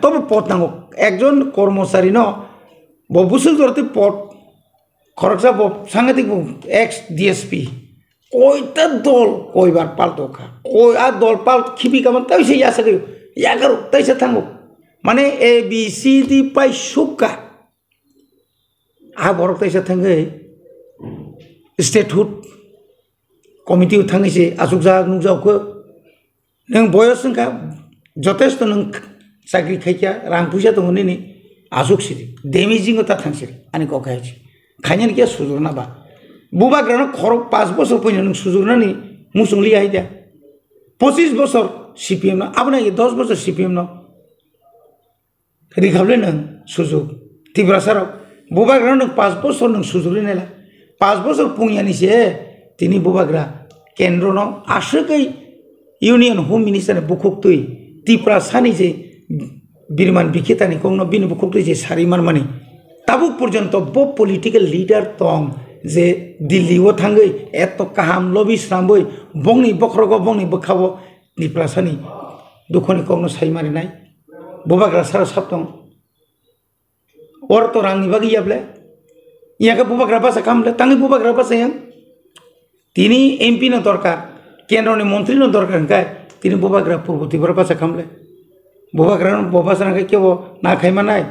तब पद नांगो एकजन कर्मचारी न बबुसल जरते पद खरकसा सांगतिक एक्स डीएसपी कोईटा दल कोईबार पाल्टो खा कोई आ दल पाल्ट खिबी कामन तैसे या सके या करो तैसे थांगो माने ए बी सी डी पाइ सुका आ बरक तैसे थांगे स्टेटहुड कमिटी थांगैसे आसुकजा नुजावखो नों बयस नोंखा जथेस्ट नों साख्रि खायखा रां फैसा दङ नि आसुकसिरि डेमेजिं ता थांसिरि आनि कखायछि खायनि के सुजुरना बा बुबाग्रानो खरक 5 बছর फैनो नों सुजुरनानि मुसुंलि आइदा 25 बছর सीपीएम न अब 10 बছর सीपीएम न रिखाबले नों सुजुग तिब्रा साराव बुबाग्रानो नों 5 बছর नों सुजुरनि नाला 5 बছর पुंयानि से तिनी बुबाग्रा केन्द्र न आसुकै यूनियन होम मिनिस्टर बुखुक्तुइ तिप्रा सानि जे बिरमान बिखेतानि कोंनो बिनु बुखुक्तुइ जे सारिमान मानि ताबुक पर्यन्त ब पलिटिकल लीडर तंग जे दिल्ली वो थांगै एत काहाम लबि स्रांबै बंनि बखरगो बंनि बखाबो तिप्रा सानि दुखनि कोंनो साइमारिनाय बुबाग्रा सारा साबतं और तो रांनि बागि याबले याका बुबाग्रा बासा कामले तांगै बुबाग्रा बासा yang तिनी एमपी न दरकार केन्द्रनि मन्त्री न दरकार काय तिनी बुबाग्रा पूर्व तिब्रा बासा कामले बुबाग्रा बबासा नाय केबो ना खायमानाय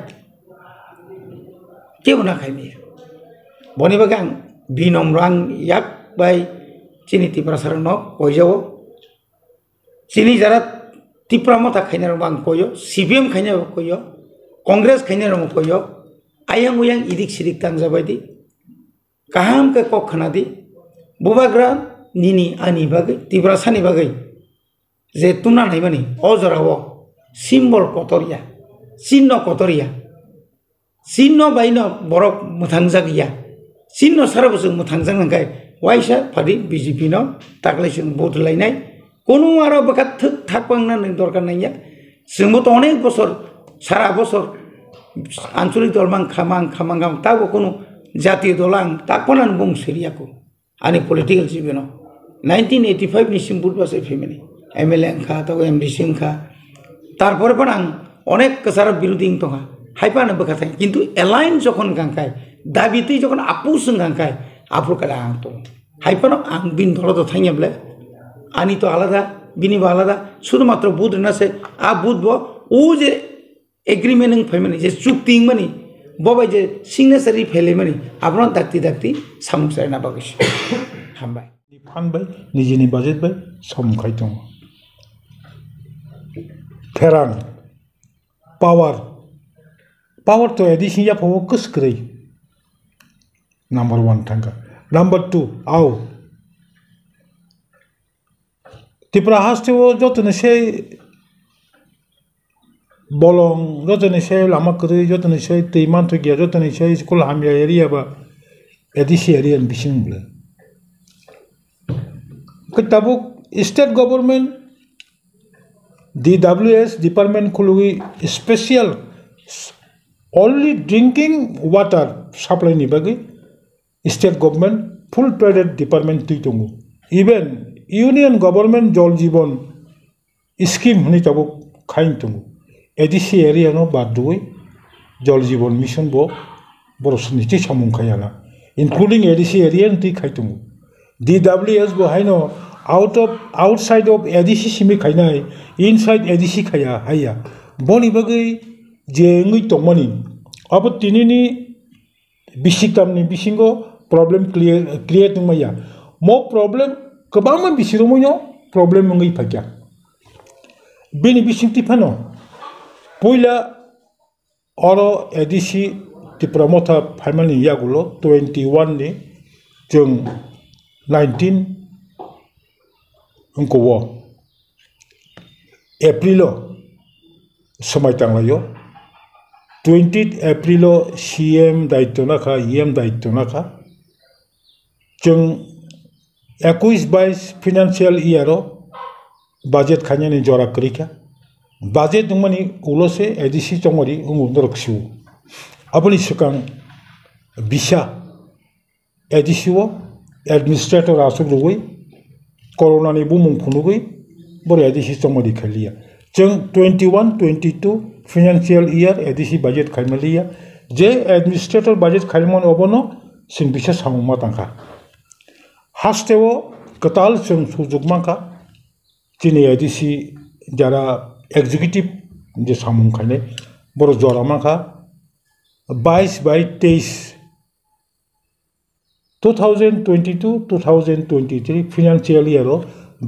केबो ना खायमे बनि बागां बिनम्रां याक बाय चिनि तिब्रा सारा न कयजावो चिनि जारा तिप्रा मथा खायनार बां कयो सीपीएम खायनार कयो कांग्रेस खायनार कयो आयां उयां इदिक सिदिक तांजाबायदि काहाम के कखनादि बुबाग्रा निनि आनि बागै तिब्रा सानि बागै जे तुना नायमानि अजरावो सिम्बल कतरिया चिन्ह बायनो बरक मुथांजा गैया चिन्ह साराबो मुथांजा नंगाय वाइसा फादि बीजेपी न ताकलायजों भोट लायनाय कोनो आरो बका थक थाकबांना दरकार नाया जोंबो तो अनेक बছর सारा बছর आंचलिक दलमां खामां ताबो कोनो जातीय दलां ताकपनान बुं सेरियाखौ आनि पलिटिकल जीवन 1985 नि सिम्बुल बासे फेमिली एमएलए खा तो एमडीसी खा तारपरे पण आं अनेक कसार बिरोधी तंगा हाइपानो बखाथाय किन्तु एलाइन जखन गांखाय दाबिति जखन आपुसं गांखाय आपुरकाला आं तो हाइपानो आं बिन दलद थाङब्ले आनि तो आलादा बिनिबो आलादा शुधुमात्र बुध नासे आ बुधबो ओ जे एग्रीमेंट फैमानि जे चुक्ति मानि बबाय जे सिग्नेचारि फेलेमानि आपन दाक्ति सामुसायना बागैस हामबाय फानबाय निजेनि बाजेट बाय समखाय दङ फेरान पावर तो एडिशन या फो कसक्रै नंबर 1 थांगा नंबर 2 आव तिप्रा हास्टेव जतने से bolong jotone se lama kri jotone se teiman to gya jotone se school hamya area ba edisi area bising ble kitabuk state government DWS department khului special only drinking water supply ni bagi state government full traded department tuitongu even union government jol jibon scheme ni tabuk khain tungu ADC area नो बादुई Jal Jeevan mission बो बरसनिति सामुंखायाना including ADC area ति खाइतुमु DWS बो हाइनो outside of ADC सिमि खाइनाय इनसाइड एडिसी खाया हाया बनि बगै जेङै तमनि अब तिनिनि बिसिकतामनि बिसिंगो प्रॉब्लम क्लियर नमया मो प्रॉब्लम गोबां बिसिरमैनो प्रॉब्लम मंगै फाग्या बेनि बिसिंति फानो Puila oro edisi Tipra Motha family yagulo 21 ni jeng 19 ungkowo Aprilo samai tanglayo 20 Aprilo CM daitona kha EM daitona kha jeng 21-22 financial year budget khanya ni jora krika budget dungmani ulose edisi chongori umundorksiu aboni sekang bisa edisiwo administrator asuk ruwi corona ni bumung phunugui bore adisi chomodi khaliya jeng 21-22 financial year adisi budget khaimaliya je administrator budget khaimon obono sing bisa samuma tangka hasteo katal sing sujugmaka chini adisi jara executive je samung khane boro joramaka 22/23 2022-2023 financial year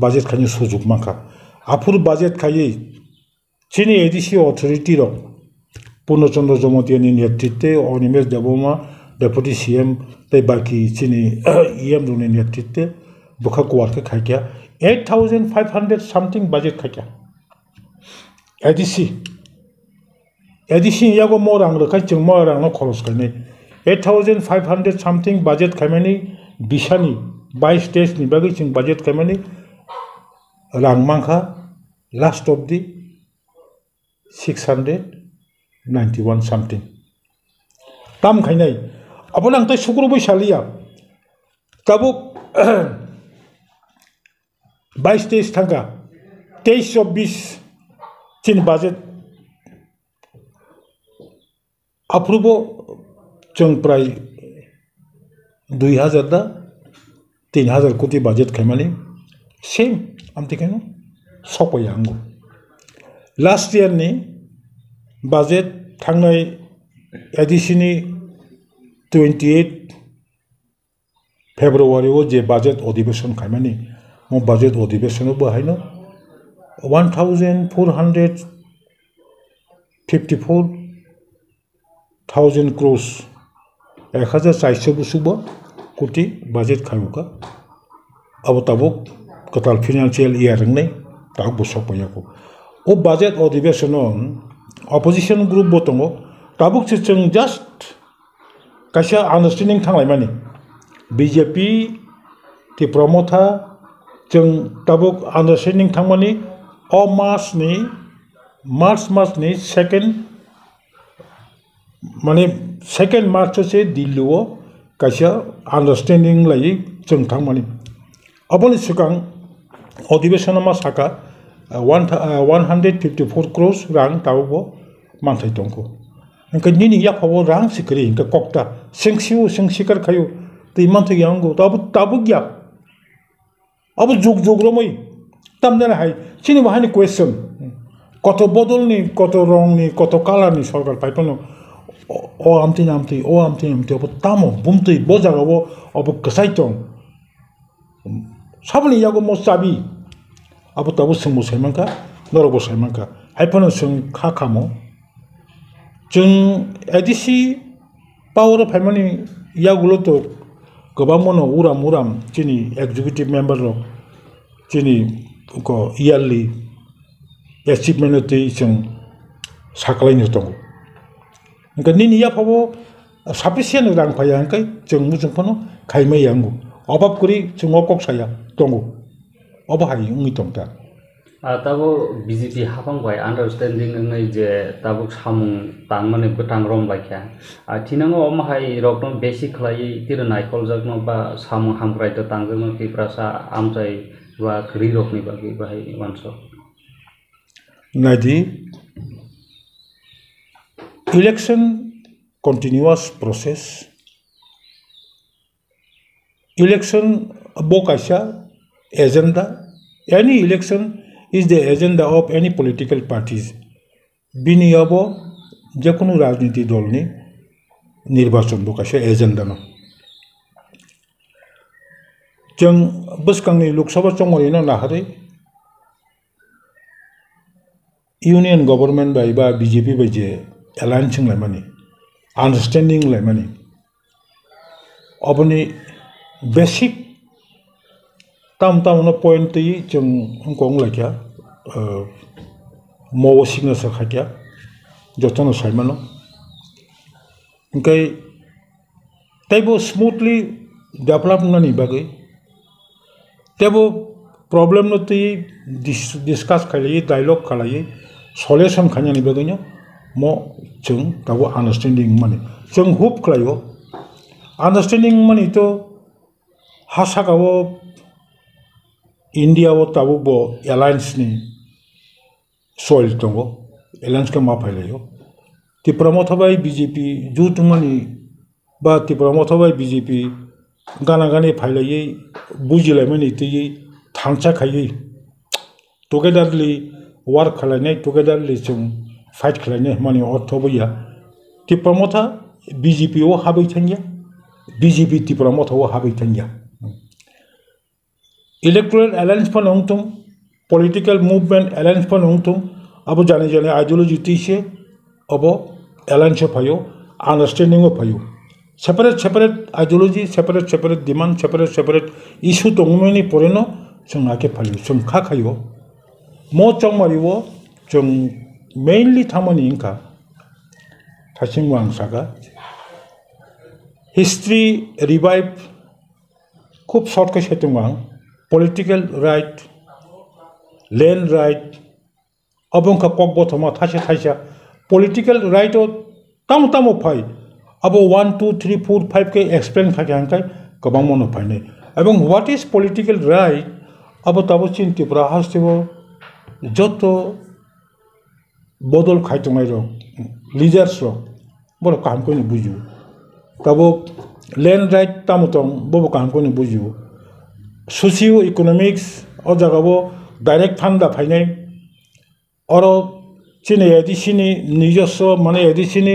budget khani sujug maka apur budget khai chini ADC authority ro Purnachandra Jomotiani netritwe Onimesh Daboma deputy CM tai baki chini EM runi netritwe bukha kwar ke khaikya 8500 something budget khaikya ADC yago morang ro kai chungmo rang no khoros kane 8500 something budget khamani bisani 22 days ni bagi ching budget khamani rang mangkha last of the 691 something tam khainai abolang tai sukru boi salia tabuk 22 days thanga 23-20 chin budget approval chung prai 2000 da 3000 koti budget khamani same amti keno sokoyango last year ni budget thangnai additionally 28 February o je budget अधिवेशन khamani mo budget अधिवेशन bo haino 1454,000 crores 1400 कोटी budget खायुका अब Tabuk कताल financial year रंगने ताक बुसक पयाको ओ budget अधिवेशन opposition group बोतंगो Tabuk चिचंग just कैसा understanding थांगलाय माने BJP Tipra Motha जों तबुक understanding थांमानी ओ March ni second माने second March से दिल्लीओ कैसा understanding लाई जों थांमानी अबोनि सिगां अधिवेशन मा साका 154 crores rang तावबो मांथाय दंको इनका निनि याफावो rang सिकरि इनका कोक्ता सिंसिकर खायो तै मांथाय यांगो ताबु गया अब जुग रमै तमदना हाय सिनि बाहानि क्वेश्चन कत बदलनि कत रंगनि कत कालारनि सरकार पाइपनो ओ आमति अब तamo बुमतै बजागावो अब कसाइतों साबनि यागो मोसाबि अब तबु सोंबो साइमांका नरबो साइमांका हाइफनो सों खाखामो जों एडिसि पावर फाइमानि यागुलो तो गोबां मनो उराम चिनि एग्जीक्यूटिव मेंबर रो चिनि को इयारलि अचीवमेंट ते जों साकलायनो दं इनका निनि याफावो साफिसियेंट रां फाया इनका जों मुजोंफनो खाइमै यांगो अभाब करी जों अकसाया दंगो अबहाय उंगि दंता ताबो बीजेपी हाफां बाय अंडरस्टैंडिंग नै जे ताबो सामुं तांमाने गोतां रम लायखा थिनांगो अमहाय रकन बेसिक खलायै तिर नायखल जगनो बा सामुं हामग्रायतो तांजोनो तिप्रासा आमजाय बा खरि रकनि बागै बाहाय वानसो नादि election continuous process election bokaisa agenda any election is the agenda of any political parties biniyabo जेकुनु राजनीति दलनि निर्वाचन बोकासे एजेंडा न जों बसकांनि लोकसभा चंगरिनो नाहरै यूनियन गवर्नमेंट बायबा बीजेपी बायजे एलायंस लायमानि अंडरस्टैंडिंग लायमानि अबनि बेसिक ताम न पॉइंट तै जों अंकं लायखा मव सिग्नेचर खाखिया जतन साइमानो इनकाय तैबो स्मूथली डेवलप नानि बागै तैबो प्रॉब्लम न तै डिस्कस खालायै डायलॉग खालायै सॉल्यूशन खानानि बागैनो म जों ताबो अंडरस्टैंडिंग माने जों होप खालायो अंडरस्टैंडिंग माने तो हासागावो India wo tabu bo alliance ni soil tongo alliance ka ma phaile yo Tipra Motha bai BJP ju tungani ba Tipra Motha bai BJP gana gane phaile ye bujilai mani ti thangcha khai togetherly work khalane togetherly chung fight khalane mani orthobuya Tipra Motha BJP wo habai thanya BJP Tipra Motha wo habai thanya electoral alliance pa nongtum political movement alliance pa nongtum abo jane jane ideology tise abo alliance phayo understanding phayo separate ideology separate demand separate issue tongmeni poreno chung ake phayo chung kha khayo mo chong mariwo chung mainly thamani inka thasingwang saga history revive खूब short का शेतुंगांग political right land right abong ka kok bothoma thasha political right o tam phai abo 1 2 3 4 5 ke explain kha kai kabang mono phai nei abong what is political right abo tabo chin Tipra hastibo joto bodol khai tungai ro leaders ro boro kam ko ni buju tabo land right tamotong bobo kam ko ni buju socio economics o jagabo direct fund da phainai oro chine edisini nijoso mane edisini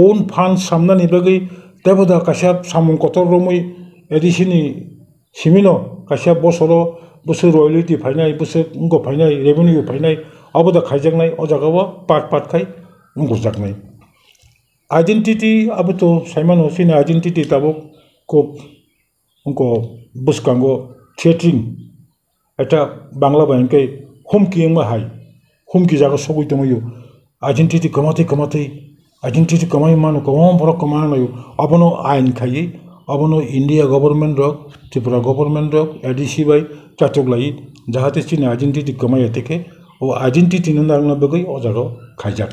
own fund samna ni bagi teboda kashap samung kotor romui edisini simino kashap bosoro busur royalty phainai busur ngo phainai revenue phainai aboda khaijangnai o jagabo part khai ngo jaknai identity abuto simon hosini identity tabo ko ngo buskango theatering eta bangla banke home ki ma hai home ki jaga sogoi tomoyo identity kamate identity kamai manu kom boro kamana yo abono ain khai abono India government rok Tripura government rok ADC bai chatoglai jahate chini identity kamai ateke o identity nang na bagai o jaga khaijak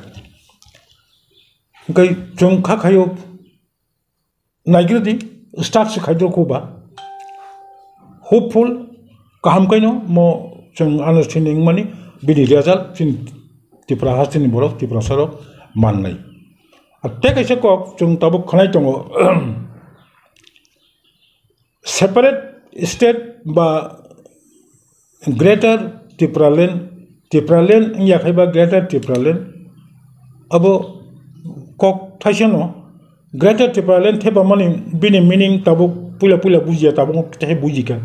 kai chung kha khayo naigirdi start se khaidro ko ba hopeful kaham kaino mo chung understanding mani bini result chin Tipra hastini borok Tipra sarok mannai atte kaise ko chung tabuk khanai tongo separate state ba greater Tipra land ya khaiba greater Tipra land abo kok thaisano greater Tipra land theba mani bini meaning tabuk pula bujia tabuk te bujika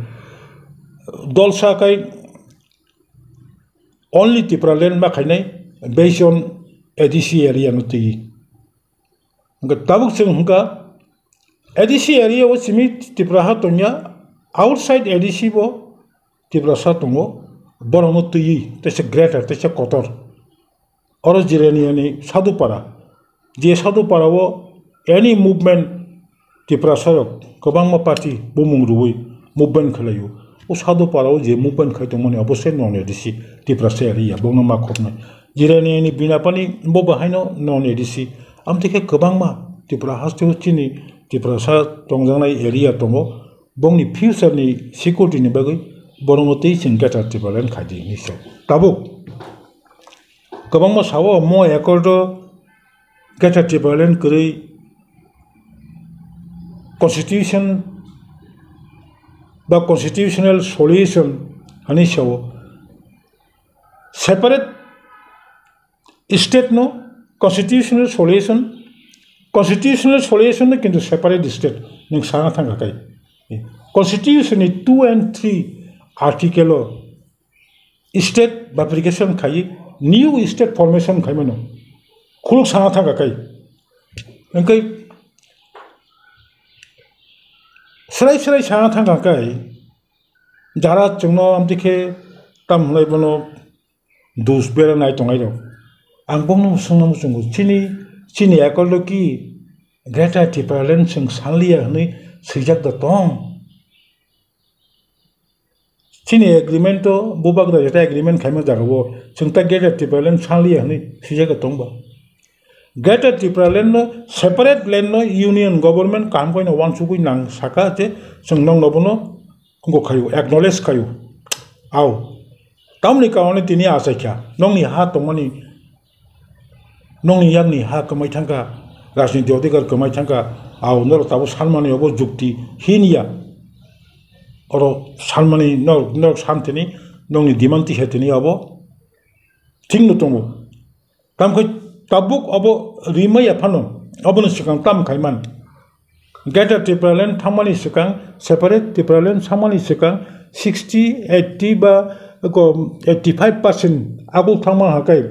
dolsa kai only Tipra land ma khainai based on ADC area no ti nga tabuk chung hunka ADC area wo simi Tipra ha tonya outside ADC bo Tipra sa tongo borono ti tese greater tese kotor oro jireni ani sadhu para wo any movement Tipra sarok kobang ma party bumung ruwi movement khalayo o sadhu para wo je movement khai tongmani obosai non ADC Tipra se area bongna ma khopnai jireni ani bina pani bo bahaino non ADC amteke kobang ma Tipra hastu chini Tipra sa tongjangnai area tongo bongni future ni security ni bagai borongotei singkata Tipra land khadi ni se tabuk kobang ma sawo mo ekordo gata Tipra land kri constitution the constitutional solution ani shawo separate state no constitutional solution no kintu separate state ning sana thanga kai constitution ni 2 and 3 article state application khai new state formation khai mano khuluk sana thanga kai engkai srai sana thanga kai jara chungno amtike tam lai bono dus bera nai tongai ro angbong no sungno chungu chini ekolo ki greater Tipra land sung sanlia ni sijak da tong chini agreement to Bubagra jeta agreement khaima jagabo chungta greater Tipra land sanlia ni sijak da tong ba greater Tipra land no separate land no union government kam koina wan sugui nang saka je chung nong nobono ko khayo acknowledge khayo Au. Tamni kaone tini asakya. Nongni ha tongmani. Nongni yangni ha kamai thangka. Rajniti odikar kamai thangka. Au nor tabu salmani obo jukti hinia. Oro salmani nor samtini. Nongni dimanti hetini obo. Tingno tongo. Tamkai tabuk obo rimaya phanom. Obo sikang tam kaiman. Greater Tipra land thamani sikang separate Tipra land thamani sikang 60, 80 ba 85% aguk thangma hakai.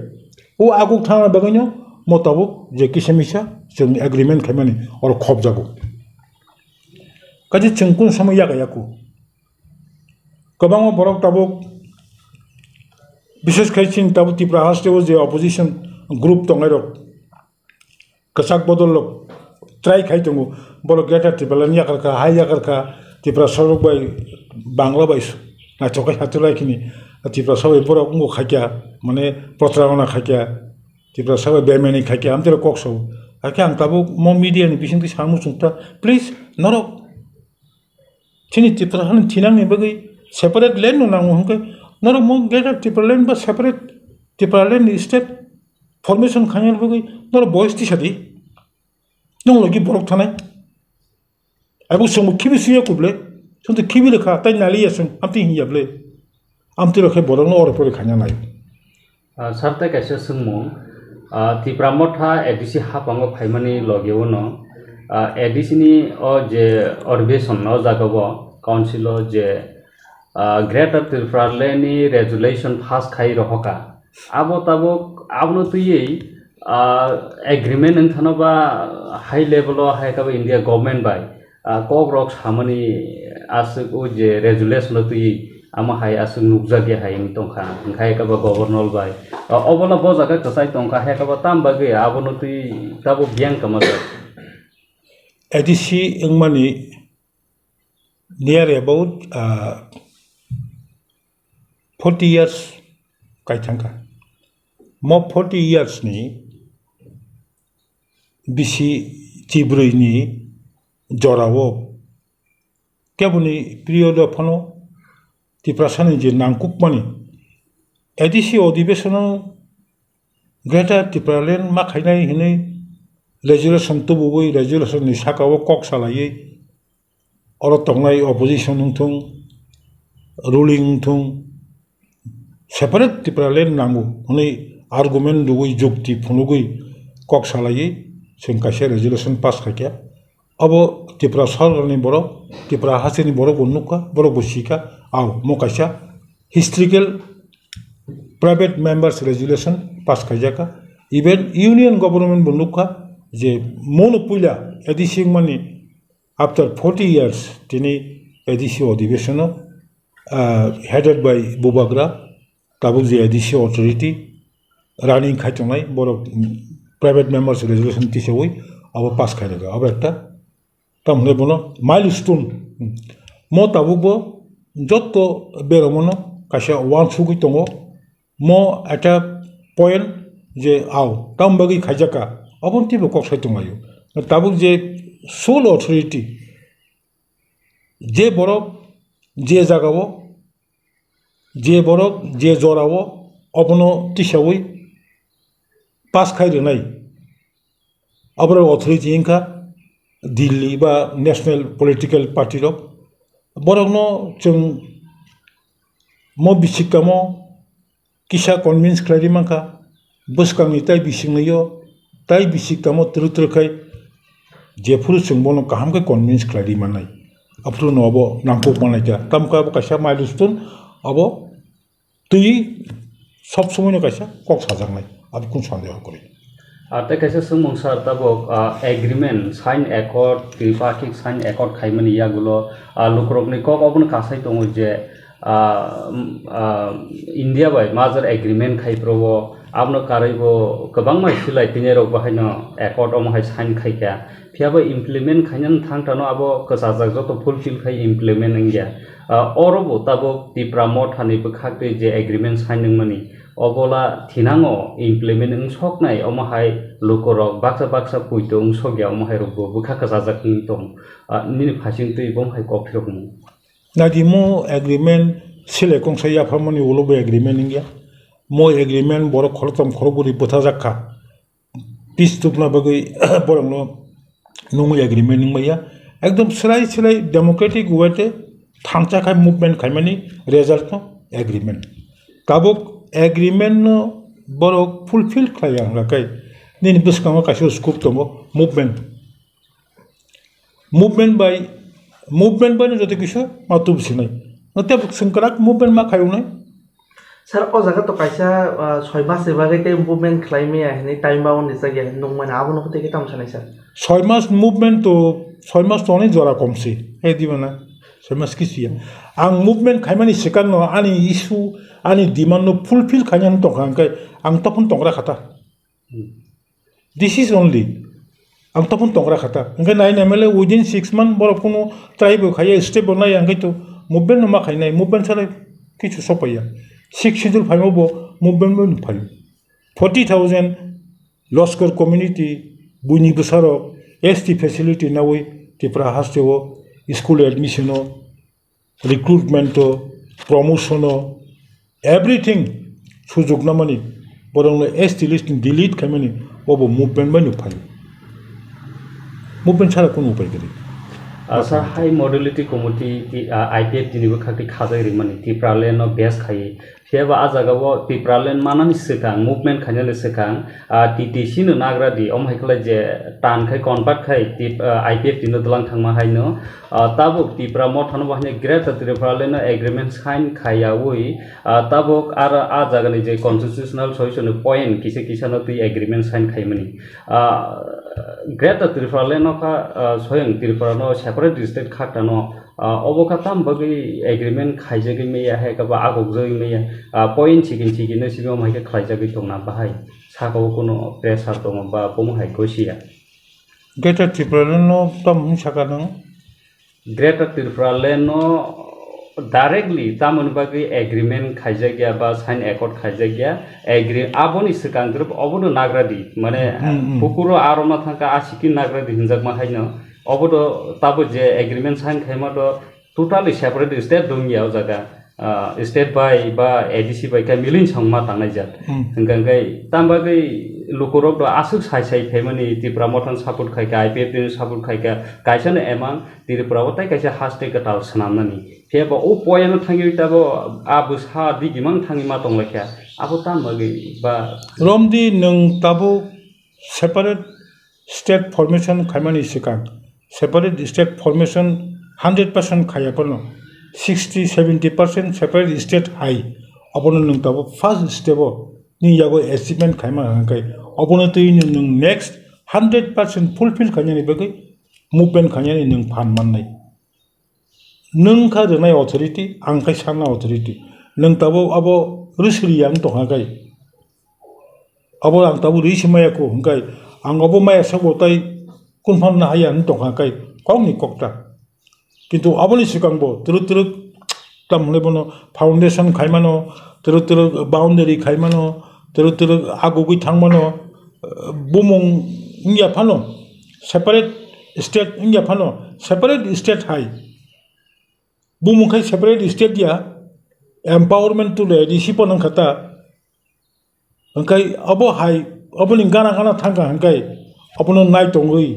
O aguk thangma baganyo motabuk je kisemisa jeng agreement khaimani or khop jago. Kaji chengkun samaya gayaku. Kabang borok tabuk বিশেষ করে চিন তাবু ত্রিপুরা হাস্টেও যে opposition group দঙাইরক কসাক বদলক try খাই দङ বড় গ্রেটার ত্রিপুরানি ইয়াকারকা হাই ইয়াকারকা ত্রিপুরা সরক বাই বাংলা বাই না চকাই হাতুলাইখিনি ত্রিপুরা সবাই বড় উঙ্গ খাইয়া মানে প্রত্রাগনা খাইয়া ত্রিপুরা সবাই বেমেনি খাইয়া আমতের ককসব আকে আং তাবু ম মিডিয়ানি বিসিংতি সামু সুংতা প্লিজ নরক চিনি ত্রিপুরা হান থিনাংনি বাগै সেপারেট ল্যান্ড নাংমু হংকে नरक मो ग्रेटर टिप्रा लैंड बा separate Tipra land state formation खाने लगे नर बॉयस टी शादी नों लगी बरक थाने अब उसमें किबी सुया कुबले सुनते किबी लेखा ताई नाली ऐसे आमती ही याबले आमती रखे बरक नो और पर खाने नाई सरते कैसे सुनमो टिप्रा मोथा एडिसी हापांगो फाइमानी लगे वो न एडिसी नि ओ जे ऑर्गेनाइजेशन न जागबो काउंसिल जे ग्रेटर त्रिपुरा लैंडनि रेजुलेशन पास खाई रहोका आबो ताबो आबनो तुये एग्रीमेंट नथानोबा हाई लेवल हाई काबो इंडिया गवर्नमेंट बाय कक रक सामनि आसो जे रेजुलेशन तुये आमा हाई आसो नुकजागे हाई तंखा ओंखाय काबो गवर्नर बाय अबला बजागा कसाय तंखा हाय काबो ताम बागे आबनो तुय ताबो बियां कमाजा ADC इंगमानि near about 40 years kaithangka mo 40 years ni bisi chibrui ni jorawo kebuni period of phano tiprasani je nangkuk mani edisi odibesano greater tipralen ma khainai hinai resolution to bugui resolution ni sakawo kok salai oro tongnai opposition thung ruling thung separate Tipra nangu honi argument dugui jukti phunugui kok salai sengkase resolution pass khakya abo Tipra sarni boro Tipra hasini boro bonnuka boro busika au mokasha historical private members resolution pass khajaka even union government bonnuka je monopolia edising mani after 40 years tini edisi ଅଧିବେଶନ headed by Bubagra tabuk je edisi authority running khaitonai boro private members resolution tisewoi abo pass khaidaga abo ekta tamne bono milestone mo tabukbo jotto beromono kasha one sugui tongo mo eta point je au tambagi khajaka abonti bo kok saitongayo tabuk je sole authority je borok je jagawo je borok je jorawo abono tisawoi pass khairenai abro authority inka Delhi ba national political party rok borokno chung mo bisikamo kisa convince klarimanka bwskang ni tai bisingnayo tai bisikamo trutrkai jefuru chungbono kaham ke convince klari manai apru no abo nangko manai ja tamka kaisa milestone abo tui sob somoy no kaisa kok sajangnai ab kun sandeho kori ate kaisa sumung sar tabok agreement sign accord tripartite sign accord khaimani yagulo lukrokni kok obon kasai tongo je India bai major agreement khaiprobo abno karaibo kabang mai silai tinero bahaino accord om hai sign khaika phiaba implement khainan thangtano abo kasajak joto fulfill khai implement ingya orobo tabo Tipra Motha ni bukhakte je agreement sign ningmani obola thinango implement ing soknai om hai lokorok baksa puito ing sogya om hai robo bukha kasajak ning tong nini phasing tui bom hai kopirok Nadimo agreement सिले कंसाई आफामनि उलबो agreement इंगिया मो agreement बर खरतम खरबुरी बोथा जाखा पीस तुपना बगै बरंनो नुमु एग्रीमेंट इंगया एकदम सिलाय डेमोक्रेटिक वेते थांचा खाय मूवमेंट खायमानि रिजल्ट नो एग्रीमेंट काबुक एग्रीमेंट नो बर फुलफिल खाया हांगाखाय निनि बस्कांगा कासो स्कोप दंगो मूवमेंट बाय जते किसो मातुब सिनाय नते संकराक मूवमेंट मा खायउनाय सर ओ जगह तो कैसा 6 मास से बागैते मूवमेंट खालामि आहनि टाइम बाउंड जागे नंगमन आबो नखते के ताम सानाय सर 6 मास मूवमेंट तो 6 मास तो नै जरा कमसि हे दिबना 6 मास किसिया आं मूवमेंट खायमानि सिकां न आनि इशू आनि डिमांड नो फुलफिल खायन तो खांखाय आं तपन तंग्रा खाता दिस इज ओनली आं तपन तंग्रा खाता ओंखाय नाय नायमेले विदिन 6 मंथ बर कोनो ट्राइब खाय स्टेप बनाय आंखाय तो मूवमेंट मा खायनाय मूवमेंट सारे किछु सपाया 6 शेड्यूल फाइमबो मूवमेंट बो फायो 40,000 लस्कर कम्युनिटी बुनि बसारो एसटी फैसिलिटी नावै तिप्रा हास्टेओ स्कूल एडमिशनो रिक्रूटमेंट प्रमोशन एवरीथिंग सुजुग नामानि बरंनो एसटी लिस्ट डिलीट खायमानि ओबो मूवमेंट बो फायो मूवमेंट सारा कोनो उपाय गैया सर हाई मॉडलिटी कमिटी आईपीएफ दिनिबो खाति खाजाय माने तिप्रालेन बेस खाय फेबा आजागाव तिप्रालेन मानानि सिकां मूवमेंट खायनानि सिकां टीटीसी नो नाग्रादि अमहायखला जे टानखाय कनभार्ट खाय आईपीएफ दिनो दलां थांमा हायनो ताबुक तिप्रा मथानो बाहने ग्रेट तिप्रालेन एग्रीमेंट साइन खायावै ताबुक आरो आजागानि जे कन्स्टिट्यूशनल सल्यूशन पॉइंट किसे किसानो ति एग्रीमेंट साइन खायमनि ग्रेट तिप्रालेन का स्वयं तिप्रानो सेपरेट डिस्ट्रिक्ट खाटानो अबकाताम बगै एग्रीमेंट खायजगै मैया है कबा आगोगजै मैया पॉइंट चिकिन सिगाव माइके खायजगै दंना बाहाय सागाव कोनो प्रेसार दङ बा बमहाय गोसिया ग्रेटर त्रिपुरालेनो तम सागानो ग्रेटर त्रिपुरालेनो डायरेक्टली तामन बगै एग्रीमेंट खायजगैया बा साइन एकॉर्ड खायजगैया एग्री आबोनि सिगांग्रोब अबोनो नाग्रादि माने फुकुरो आरमा थांका आसिकि नाग्रादि हिनजाक माहायनो अबोदो ताबो जे एग्रीमेंट साइन खायमा तो टोटली सेपरेट स्टेट दंगियाव जागा स्टेट बाय बा एडीसी बाय का मिलिन संमा थांनाय जात हंगांगाय तामबागै लुकुरब द आसुक साइसाइ फेमनि तिप्रा मथन सपोर्ट खायका आईपीएफ दिन सपोर्ट खायका कायसानो एमां तिप्रा वताय कायसा हास्टे कटाल सनामनानि फेबा ओ पयनो थांगि ताबो आबो सा दिगिमां थांगि मा दंलायखा आबो तामबागै बा रमदि नों ताबो सेपारेट स्टेट फॉर्मेशन खायमानि सिकां सेपारेट स्टेट फॉर्मेशन 100% खायापनो 60-70% सेपारेट स्टेट हाई अबनो नों ताबो फर्स्ट स्टेप नि यागो अचीवमेंट खायमा हांखाय अबनो तैनो नों नेक्स्ट 100% फुलफिल खायनानि बगै मूवमेंट खायनानि नों फान माननाय नों खा रनाय अथॉरिटी आंखाय साना अथॉरिटी नों ताबो अबो रुसुरियां दहागाय अबो आं ताबो रिसिमायाको हांखाय आं अबो माया सबोताय कुनफामना हाया दहागाय गावनि कक्टा किन्तु अबोनि सिगांबो तुरुक तामने बनो फाउंडेशन खायमानो तुरुक बाउंडारी खायमानो तुरुक आगुगै थांमानो बुमुं इंगिया फानो सेपारेट स्टेट इंगिया फानो सेपारेट स्टेट हाई बुमुंखाय सेपारेट स्टेट या एम्पावरमेंट टू एडीसी पन खाता अंखाय अबो हाई अबोनि गाना थांगा अंखाय अबनो नाय दंगै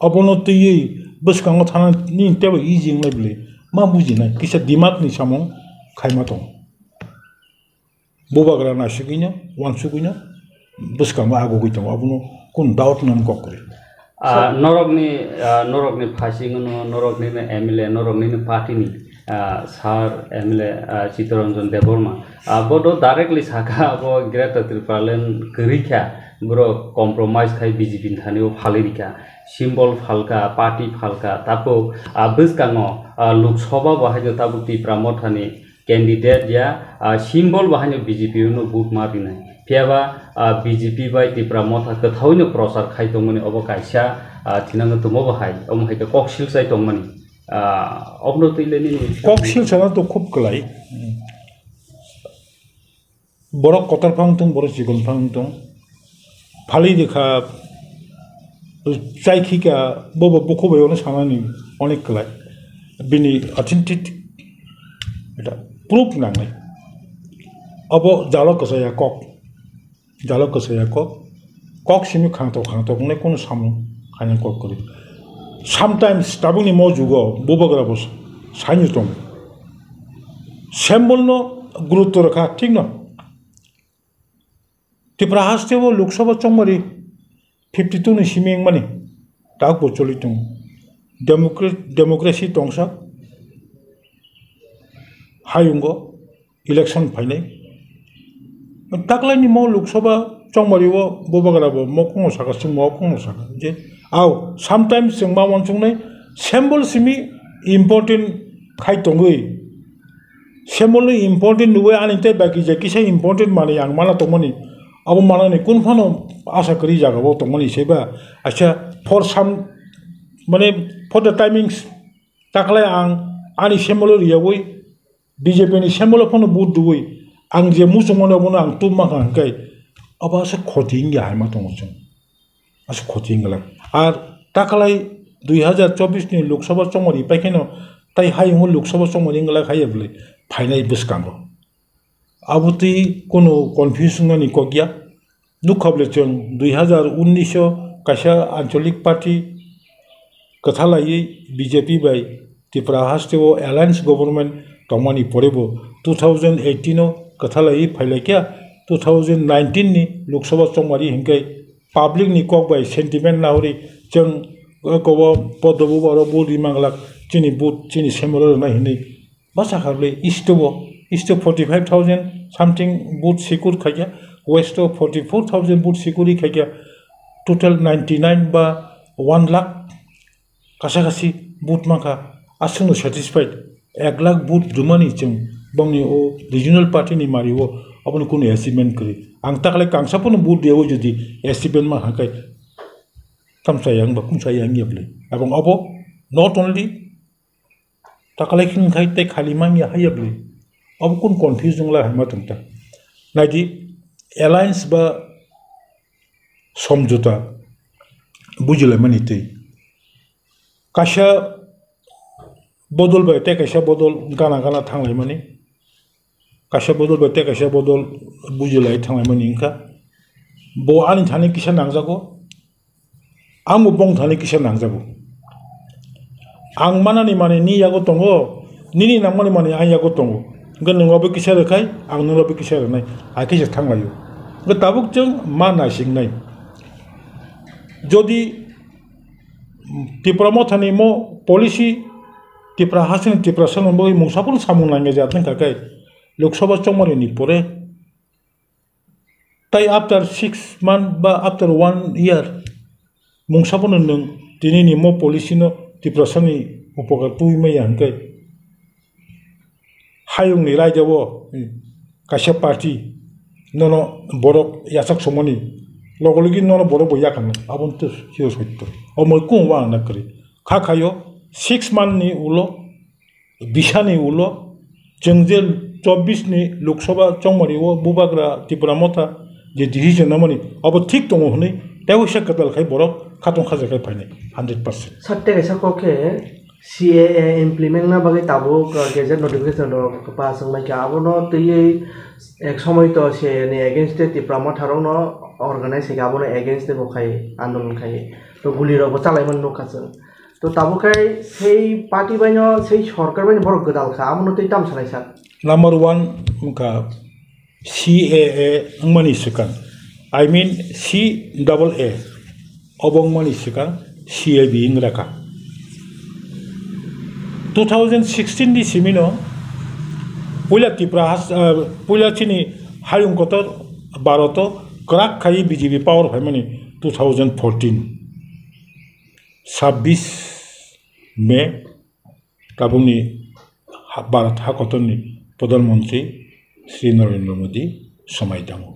अबनो तैयै बस्कांग थाना नि तेबो इजिं नायबले मा बुजिनाय किसा दिमागनि सामं खायमा दं बुबाग्रा नासिगैनो वानसुगैनो बस्कांग आगुगै दं अबनो कोन डाउट नन ककरे नरकनि फासिङनो नरकनि एमएलए नरकनि पार्टीनि सार एमएलए चित्तरंजन देबबर्मा बडो डाइरेक्टली साखा अब ग्रेटर त्रिपुरालेन गरीखा ब्रो कम्प्रोमाइज खाय BJP थानियो फालिरिका symbol फालका party फालका Tapo बस्कांगो Lok Sabha बाहायनो ताबो तिप्रा मथानि कैंडिडेट या सिम्बल बाहायनो बीजेपी नो बुट मारिनाय फेबा बीजेपी बाय तिप्रा मथा कथावनो प्रचार खाय दंमोन अब कायसा थिनांगो तुमो बाहाय अमहाय कक्सिल जाय दंमोन अबनो तैलेनि कक्सिल साना तो खूब गलाय बरक कतार फांथों बर सिगन फांथों फालि देखा जायखिका बबो बखबायावनो सानानि अनेक गलाय बिनि authentic proof nangai abo jalo kasaya kok simi khangto ne kono samu khanya kok kori sometimes tabuni mo jugo bubagra bos sanyu tong symbol no gurutto rakha thik no Tipra hastewo loksobha chongmari 52 ni simeng mani tak bo cholitung democracy tongsa hayungo election phainai taklai ni mo loksobha chongmari wo bubagra bo mokong saka sing mokong saka je au sometimes singma wancungnai symbol simi important khai tongui symbol important nuwe anite baki je kisa important mani yang mana tongmani abo mana ni kun phano asa kari jaga bo tongmani seba acha for some mane for the timings taklai ang ani symbol riyawoi BJP ni symbol phano bud duwi ang je musumona bona ang tumma kan kai aba sa khoting ya ma tongchung asa khoting gala ar taklai 2024 ni loksobha chongmari paikeno tai hayung loksobha chongmari ngala khayable phainai bwskang abuti kono confusion ni kogya nukhable chong 2019 kasha ancholik party kathalai BJP bai Tipra hastewo alliance government tomani porebo 2018 kathalai phailakya 2019 ni loksobha chongmari hingkai public ni kok bai sentiment nauri chang ko podobu baro bodi manglak chini but chini semolo na hini basa khable isto 45,000 something boot secure khaya west 44,000 boot secure khaya total 99 ba 1 lakh kasakasi boot maka asunu satisfied 1 lakh boot dumani chung bangni o regional party ni mariwo apun kun achievement kri ang takle kangsapun boot dewo jodi achievement ma hakai tamsayang ba kunsayang yeble abong abo not only takle kin khai te khali mang ya hayable अब कुन confusion ला हमा तंता नाइदि alliance बा समझौता बुझले मनिते काशा बदल बायते काशा बदल गाना गाना थांलाय माने काशा बदल बायते काशा बदल बुझलाय थांलाय माने इनका बो आनि थाने किसा नांजागो आं बं थाने किसा नांजागो आं मानानि माने नि यागो तंगो निनि नांमानि माने आं यागो तंगो गनोंगाबो किसा रखाय आं नोंगाबो किसा रनाय आखिसे थांलायो ग ताबुक जों मा नासिंनाय जदि Tipra Motha ni mo policy Tipra hasin Tipra sanambo musapun samung nange jateng kakai loksobha chongmari ni pore tai after 6 months ba after 1 year musapun nung tini ni mo policy no Tipra sani upokar tui me yang kai hayung ni rajawo kasya party nono borok yasak somoni logologi nono borok boyakan abon tu hios hoito omoy kun wa nakri khakhayo 6 months ni ulo bisha ni ulo jengjel 24 ni loksobha chongmari wo bubagra Tipra Motha je decision namani abo thik tongo hni tawisa katal khai borok khatong khaja khai phaine 100% satte kaisa koke CAA implement na bagai tabo gazette notification ro pa sanglai ka abono tei ek somoy to se ni against Tipra Motha ro no organize ka abono against ko khai andolon khai to guli ro bo chalai man no khasang to tabo khai sei party baino sei sarkar baino borok godal kha abono tei tam sanai sar number 1 ka CAA ngmani sikan I mean CAA obong mani sikan CAB ingraka 2016 di simino pula Tipra pula chini hayung kotor baroto crack khai BJP power family 2014 26 May tabuni Bharat hakotoni Pradhanmantri Shri Narendra Modi samay damo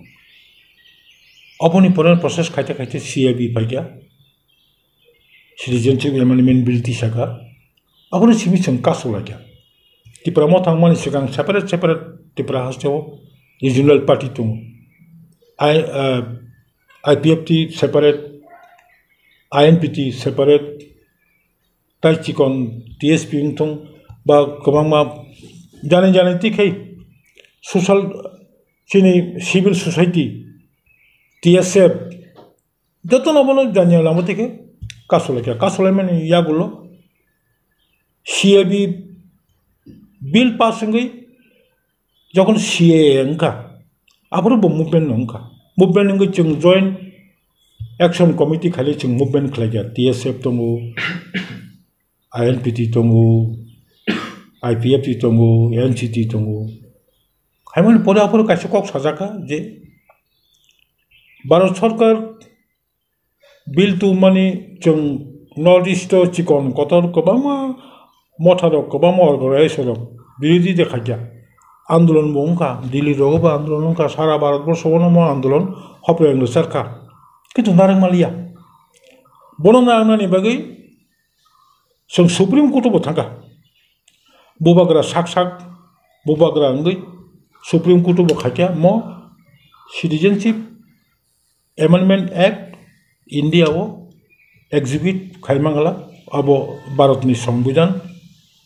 apuni puran process khaite khaite CAB paigya citizenship amendment bill ti saka apuni simi chang kasola kya Tipra Motha mani sikang separate Tipra hastewo regional party tum IPFT separate INPT separate tai chikon TSP tung ba kamama जाने तिखै social चिनी civil society TSF जतो नबनो जानिया लामो तिखै कासोले माने यागुलो CAB bill pass गई जखन CAA अंका आबरो movement अंका movement अंगै जों joint action committee खालि जों मुभमेन्ट खालाया TSF दङो INPT दङो IPFT दङो NCT दङो हायमान पराफोर कासे कक साजाका जे भारत सरकार बिल टू माने जों नॉर्थ ईस्ट चिकन कतर गोबां मथारक गोबां अर्गेनाइजेशन बिरोधी देखाया आंदोलन बंका दिल्ली रोगबा आंदोलन का सारा भारत वर्षों में आंदोलन हप्रेंग सरकार किंतु नारंग मालिया बनो नारंगनानि बागै जों सुप्रीम कोर्ट बथांगा बुबाग्रा साक बुबाग्रा अंगै सुप्रीम कोर्ट बखाया मो सिटीजनशिप एमेंडमेंट एक्ट इंडिया वो एग्जिबिट खाइमांगला अब भारतनि संविधान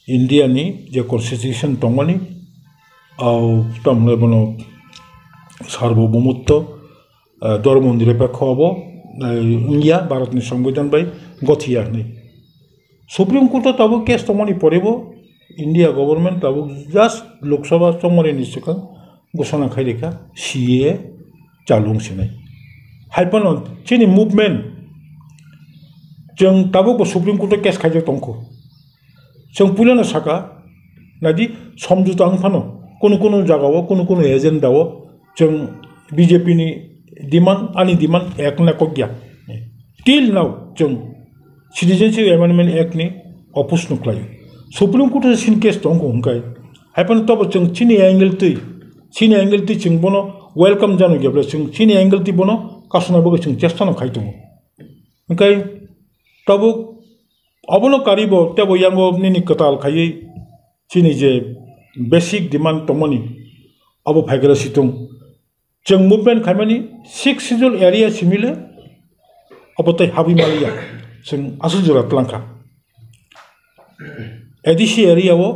इंडिया नि जे कन्स्टिट्यूशन दंमोन तमले बनो सार्वभौमत्व धर्म निरपेक्ष हबो इंडिया भारतनि संविधान बाय गथिया नै सुप्रीम कोर्ट तब केस दंमोन परेबो इंडिया गवर्नमेंट तब जस्ट लोकसभा चंगमनि सिगां घोषणा खायरेखा CAA चालुंसिनाय हाइपन चिनि मुभमेंट जों तब सुप्रीम कोर्ट केस खायजे दंखो जों पुलिनो साका नादि समझौता अंफानो कोनो जगह कोनो एजेंडाओ जों BJP नि डिमांड आनी डिमांड एक ना को गया टिल नाउ जों सिटीजनशिप एमेंडमेंट एक्ट नि अपोज नख्लायो सुप्रीम कोर्ट सिन केस दंखो हंखाय हाइपन तब जों चिनि एंगल ति जों बनो वेलकम जानो गेब्ला जों चिनि एंगल ति बनो कासना बगै जों चेष्टा न खायदों हंखाय तब अबनो कारिबो तब यांगो नि कताल खायै चिनि जे बेसिक डिमांड तमनि अब फाइग्रा सितुं जों मुभमेंट खायमानि 6 शेड्यूल एरिया सिमिले अब तै हाबिमालिया जों आसुजुरा प्लांखा एडिसी एरिया वो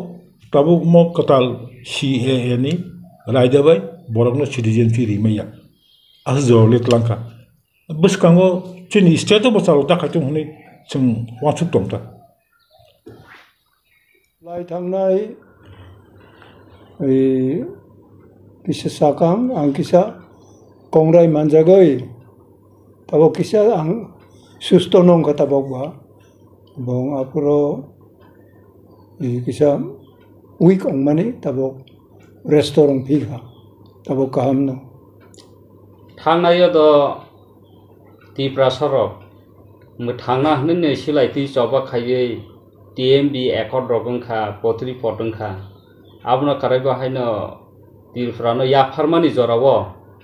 तब मो कताल CAA नि रायदाबाय बरगनो सिटीजनशिप रिमैया आसुजुरा लेतलांखा बसकांगो चिनि स्टेट बसालो दाखायतों हनै जों वाचुक दंता लाइ थांनाय किसा साकां आं किसा कंग्राय मानजागै तब किसा आं सुस्त नंका तबकबा बं आपुरो किसा वीक अंगमानि तबक रेस्टोरेंट फिखा तब काहामनो थांनाय द तिप्रा सरक थांना हनने सिलाइति जबा खायै TMB एकड रगंखा पथरि पटंखा आबनो करायबा हायनो तिरफ्रानो याफारमानि जरावो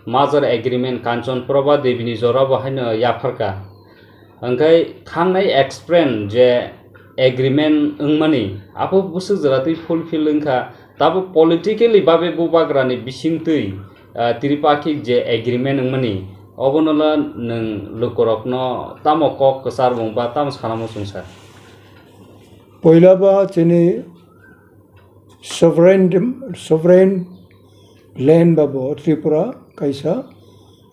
माजर एग्रीमेंट कांचन प्रभा देवीनि जरावो हायनो याफारका अंखाय थांनाय एक्सप्रेन जे एग्रीमेंट अंगमानि आबो बुसु जराति फुलफिल अंखा ताबो पॉलिटिकली बाबे बुबाग्रानि बिसिंतै तिरपाखि जे एग्रीमेंट अंगमानि अबनला नों लोकरकनो तamo कक कसार बंबा तम सानामो संसार पहिलाबा चिनि sovereign land बाबो त्रिपुरा कैसा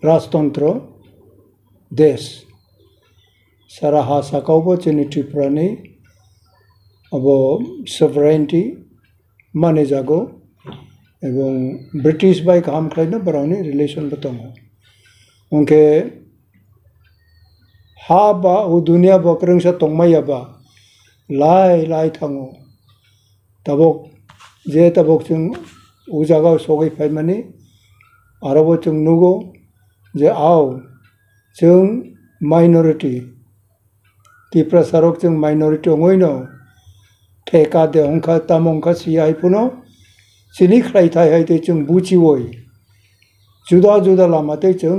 राजतंत्र देश सारा हा साकावबो चिनि त्रिपुरानि अब sovereignty माने जागो एवं ब्रिटिश बाय काम खालायनो बरावनि रिलेशन बतंग उनके हा बा उ दुनिया बकरंसा तंगमायाबा लाइ थाङो तबक जे तबक जों उ जागा सगै फायमानि आरोबो जों नुगो जे आव जों माइनरिटी तिप्रा सारक जों माइनरिटी अंगैनो ठेका दे हंखा तामंखा सियाय पुनो सिनि खलायथाय हायते जों बुचिवय जुदा लामाते जों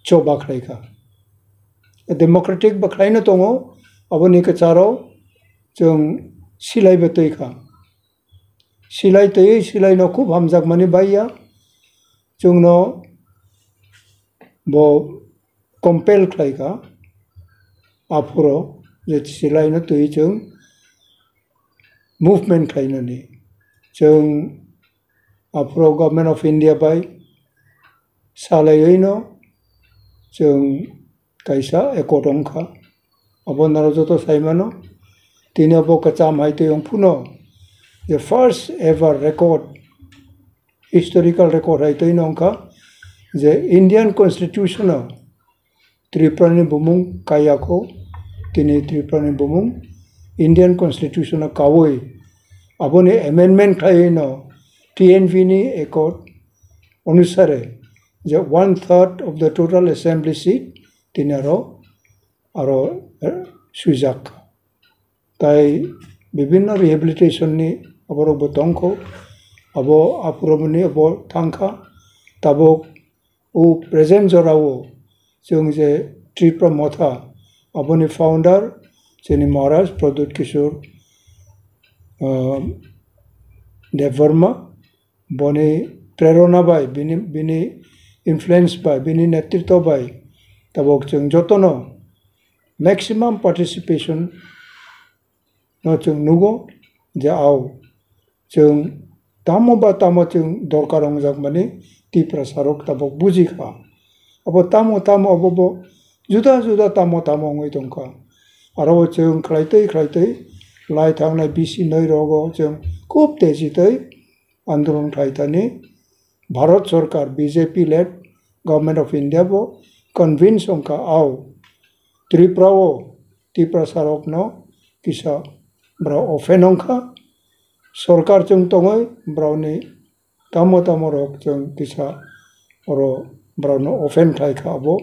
चोबा खलायखा डेमोक्रेटिक बखलायनो दङो अबनि कचाराव जों सिलायबतैखा सिलायनो खूब हामजाक माने बाइया जोंनो बो कम्पेल खलायखा आफुरो जे सिलायनो तै जों मुभमेंट खालायनानै जों afro government of India bai salayoino जों kaisa ekodongka abo narojoto saimano tini abo kacham haite yung puno the first ever record historical record haite inongka the Indian constitution Triprani bumung kayako tini Triprani bumung Indian constitution kawoi abone amendment kayino TNV ni accord onusare যে 1/3 of the total assembly seat তিনি আরো সুযোগ তাই বিভিন্ন rehabilitation নি আবার বতংখ আব আপুরমনি আব থাংখা তাবক ও প্রেজেন্ট জরাও जों যে ত্রিপুরা মথা আবনি ফাউন্ডার যিনি মহারাজ প্রদ্যুৎ কিশোর দেববর্মা বনে প্রেরণা বাই বিনি influence by bini netritwa by tabok chung jotono maximum participation no chung nugo je au chung tamo ba tamo chung dorkarong jak mani tipra sarok tabok buji kha abo tamo abo juda juda tamo ngoi tongka aro chung khlaitei lai thangnai bisi noi rogo chung খুব তেজিতই আন্দোলন ঠাইতানি भारत सरकार BJP led government of India bo convince onka au Tripura sarok no kisa bra ofen onka सरकार chung tongoi brauni tamo rok chung kisa oro brauno ofen thai kha bo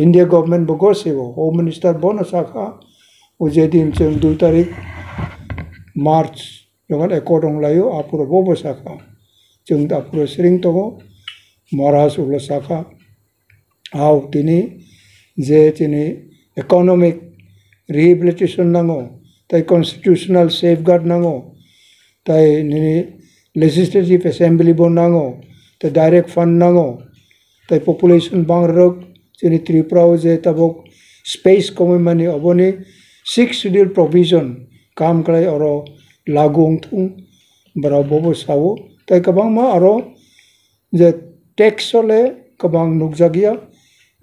India government bo gosibo home minister bono sakha ujedin chung 2 tarik March jongan ekodong layo apuro bobo sakha chung da puro sering togo Maharaj ula sakha au tini je tini economic rehabilitation nango tai constitutional safeguard nango tai nini legislative assembly bon nango tai direct fund nango tai population bang rok tini Tripura je tabok space komoi mani oboni 6 schedule provision kam klai oro lagung thung bra bobo sawo tai kabang ma aro je tax ole kabang nukjagia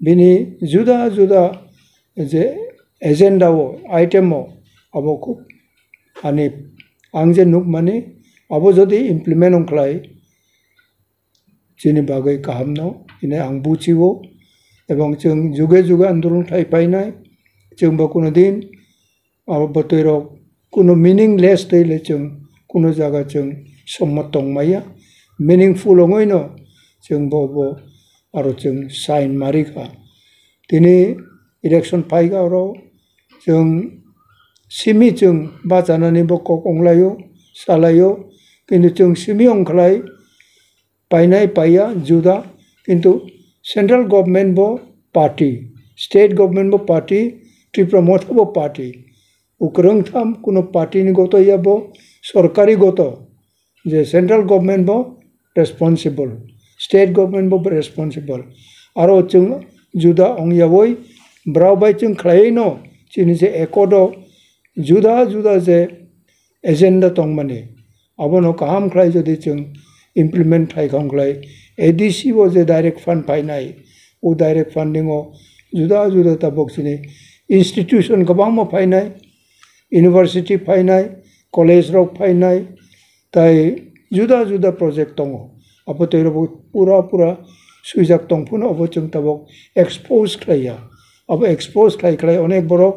bini juda je agenda wo item o abo খুব ani angje nuk mani abo jodi implement onklai chini bagai kahamno ine ang buchiwo এবং जों जुगे आंदोलन Thai पाइनाय जों बा कोनो दिन abo botoiro কোনো meaningless tele जों কোনো জায়গা जों सम्मत tongmaya meaningful ongoino जों bobo aro जों sign marika tini election paiga oro जों simi जों bajanani bo kok onglayo salayo kintu जों simi ongklai painai paya juda kintu central government bo party state government bo party Tipra Motha bo party ukrang tham kuno party ni goto ya bo सरकारी goto je central government bo responsible state government bo responsible aro chung juda ongyawoi brau bai chung khlaino chini je ekodo juda je agenda tongmani abono kaham khlai jodi chung implement thai khanglai ADC bo je direct fund painai o direct funding o juda tabok chini institution kabang mo painai university painai college rok painai tai juda project tongo abo toiro pura suijak tongpuno abo chung tabok expose khlaya abo expose khlai onek borok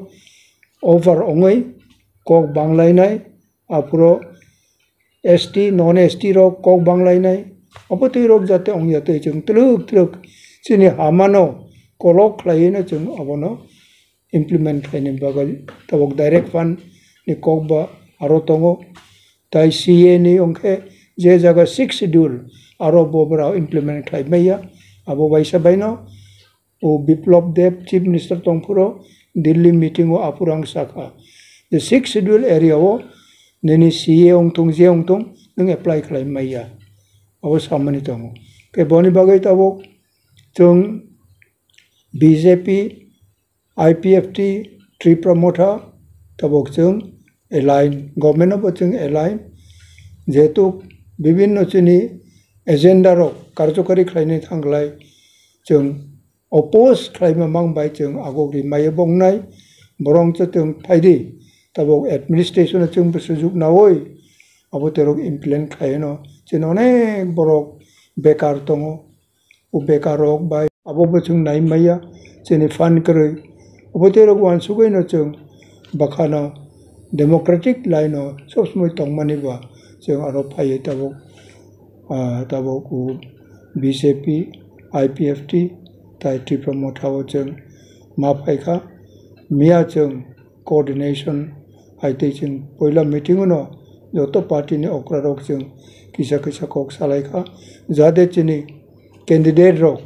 over ongoi kok banglainai apuro ST non ST rok kok banglainai abo toirok jate ongyate chung truk chini hamano kolok khlaina chung abono implement khaini bagal tabok direct fund ni kokba aro tongo tai CA ni ongke je jaga 6 schedule aro bobra implement khai meya abo baisa baino o biplop dev chief minister tongpuro Delhi meeting o apurang sakha the 6 schedule area o neni CA ongtong je ongtong nang apply khai meya abo samani tongo ke boni bagai tabok chung BJP IPFT Tipra Motha tabok chung align government of chung align जेहेतु विभिन्न चीनी agenda रok कार्यकारी खालायनो थांग्लाय जों oppose खालायनो मांबाय जों आगोगि मायो बंनाय बरं जों फायदि तबक एडमिनिस्ट्रेशन जों सुजुग नावै अब तेरक इमप्लिमेंट खालायनो जों अनेक बरक बेकार दङ बेकार रक बाय अब जों नायमाया जोंनि फान करै अब तेरक वानसुगैनो जों बाखानो डेमोक्रेटिक लाइनो सब समय दंमानिबा जों आरो फायो तबक बीजेपी आईपीएफटी ताई त्रिपुरा मथाव जों मा फायखा मिया जों कोऑर्डिनेशन आइते जों पहिला मीटिंग उनो जत पार्टी ने अक्रारक जों किसा किसा कक सालायखा जादे चिनी कैंडिडेट रक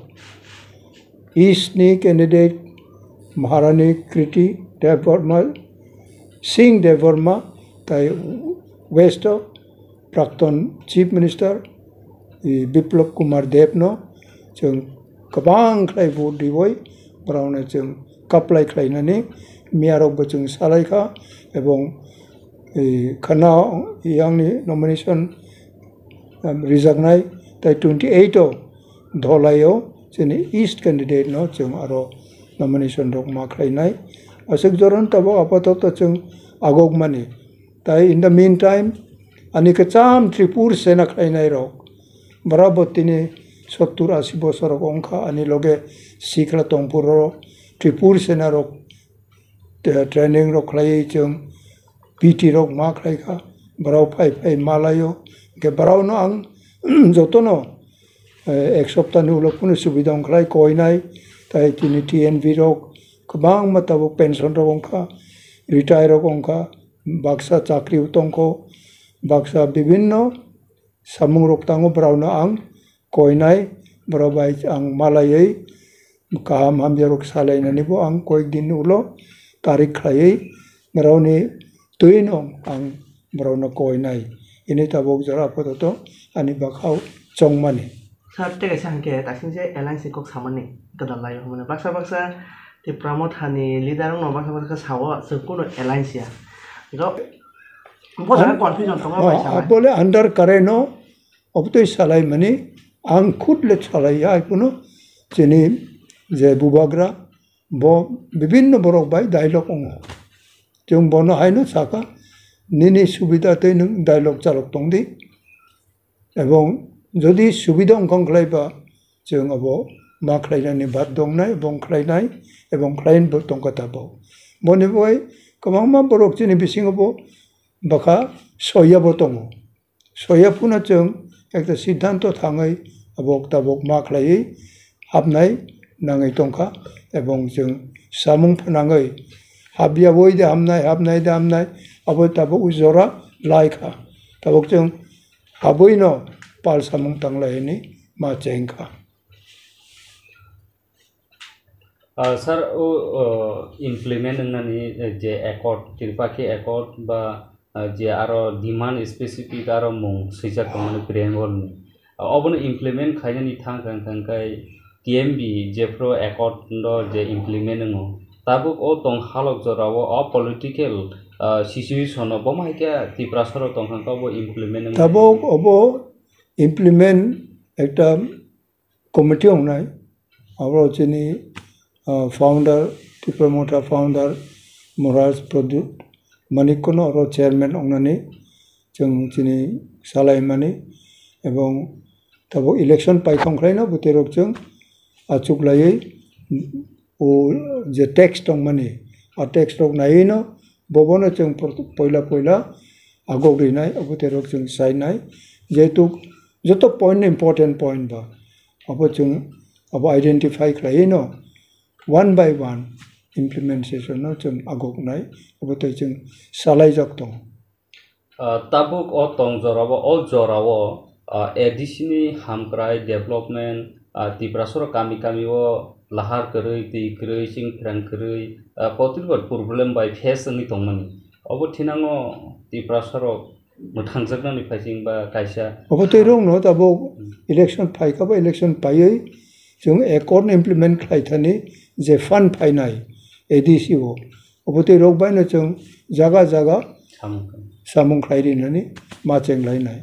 ईस्ट नि कैंडिडेट महारानी कृति देववर्मा सिंह देववर्मा ताई वेस्ट प्राक्तन चीफ मिनिस्टर बिप्लब कुमार देवनो जों गोबां खाय भोट दिवै ब्राउन जों काप्लाय खालायनानै मियारावबो जों सालायखा एवं खाना यांनि नमिनेशन रिजागनाय ताई 28 धलायाव जोंनि ईस्ट कैंडिडेट नो जों आरो नमिनेशन रक मा खालायनाय असक जरन तब आपातत जों आगोग माने ताई इन द मीन टाइम अनि कचाम त्रिपुर सेना खालायनाय रक बराबर तिनी 70-80 बছर अंखा अनि लगे सिखला तंपुर त्रिपुर सेना रक ट्रेनिंग रक खालाय जों पीटी रक मा खालायखा बराव फाय मालायो के बराव न आं जतनो एक सप्ताहनि उनाव कुनु सुबिदा खालाय कोयनाय ताई तिनी टीएनबी रक गोबां माताव पेंशन रक अंखा रिटायर रक अंखा बाक्सा चाकरी उतंको बाक्सा विभिन्न सामुं रक तांगो बराव न आं कोयनाय बराबाय आं मालायै गाहाम हामजा रक सालायनानैबो आं कयेक दिन उनाव तारिख खालायै बरावनि तुयनो आं बरावनो कोयनाय इनि ताबक जरा पदतो आनि बाखाव चंमानि सर तेगे सांके तासिंसे एलायंस को सामने गदल लायो हमने बाक्सा त्रिपुरा मथानि लीडर न बाक्सा सावो सकुनो एलायंस या जो बहुत कन्फ्यूजन दङ बायसा बोले अंडर करे नो अब तो सालाय माने आं खुद ले सालाया आइकुनो जेनि जे बुबाग्रा ब विभिन्न बरक बाय डायलग अंग जों बनो हायनो साका निनि सुबिदा ते नों डायलग चालक दंदि एवं जदि सुबिदा अंगं खलायबा जों अब मा खलायनानै बाद दंनाय एवं खलायनाय एवं खलायन बो दंगताबो बनिबय गोबां मा बरक जेनि बिसिङावबो बाखा सयाबो दङ सयाफुना जों एकटा सिद्धांत थाङै अबक ताबक मा खलायै हाबनाय नाङै दंखा एवं जों सामुं फोनाङै हाबिया बयदे हाबनाय अब ताबक जरा लायखा ताबक जों हाबैनो पाल सामुं तांलायनि मा चेंखा सर ओ इमप्लिमेंट होननानै जे एकर्ड त्रिपाखि एकर्ड बा जे आरो डिमांड स्पेसिफिक आरो मुं सैजाक दंमोन बेंगलनि अबनो इमप्लिमेंट खायनायनि थांखाय टीएमबी जेफ्रो एकर्ड जे इमप्लिमेंट नो ताबो ओ दं हालक जराव अ पॉलिटिकल सिचुएशन अब माइका त्रिपुरा सर दंखांकाबो इमप्लिमेंट ताबो अबो इमप्लिमेंट एकटा कमिटी होनाय आरो जेनि फाउंडर त्रिपुरा मोथा फाउंडर महाराज प्रदीप मानिकनो और चेयरमैन अंगनानै जों दिनै सालायमानि एवं तब इलेक्शन पाइखांख्लायना बोथोराव जों आचुकलायै ओ जे टेक्स दंमानि आ टेक्स रक नायैनो बबनो जों पहिला आगोग्रिनाय बोथोराव जों सायनाय जेहेतु जत पॉइंट इम्पोर्टेंट पॉइंट बा अब जों अब आइडेंटिफाई खालायैनो वन बाय वन इमप्लिमेंटेशन जों आगोगनाय अब जों सालायजाक दं ताबुक ओ तं जराव एडिसनि हामक्राय डेभलपमेंट त्रिपुरा सर कामी वो लाहार करै दै करै सिं फ्रां करै पतिबत प्रब्लेम बाय फेस नि दंमोन अब थिनांगो त्रिपुरा सर मोथांजोगनानै फाइसिं बा कायसा अब तेरं न ताबो इलेक्शन फाइकाबा इलेक्शन पायै जों एकर्ड इमप्लिमेंट खालायथानि जे फान फाइनाय एडिसिओ अब तेरं बायनो जों जागा सामुं खालायरिनानै मा चेंगलायनाय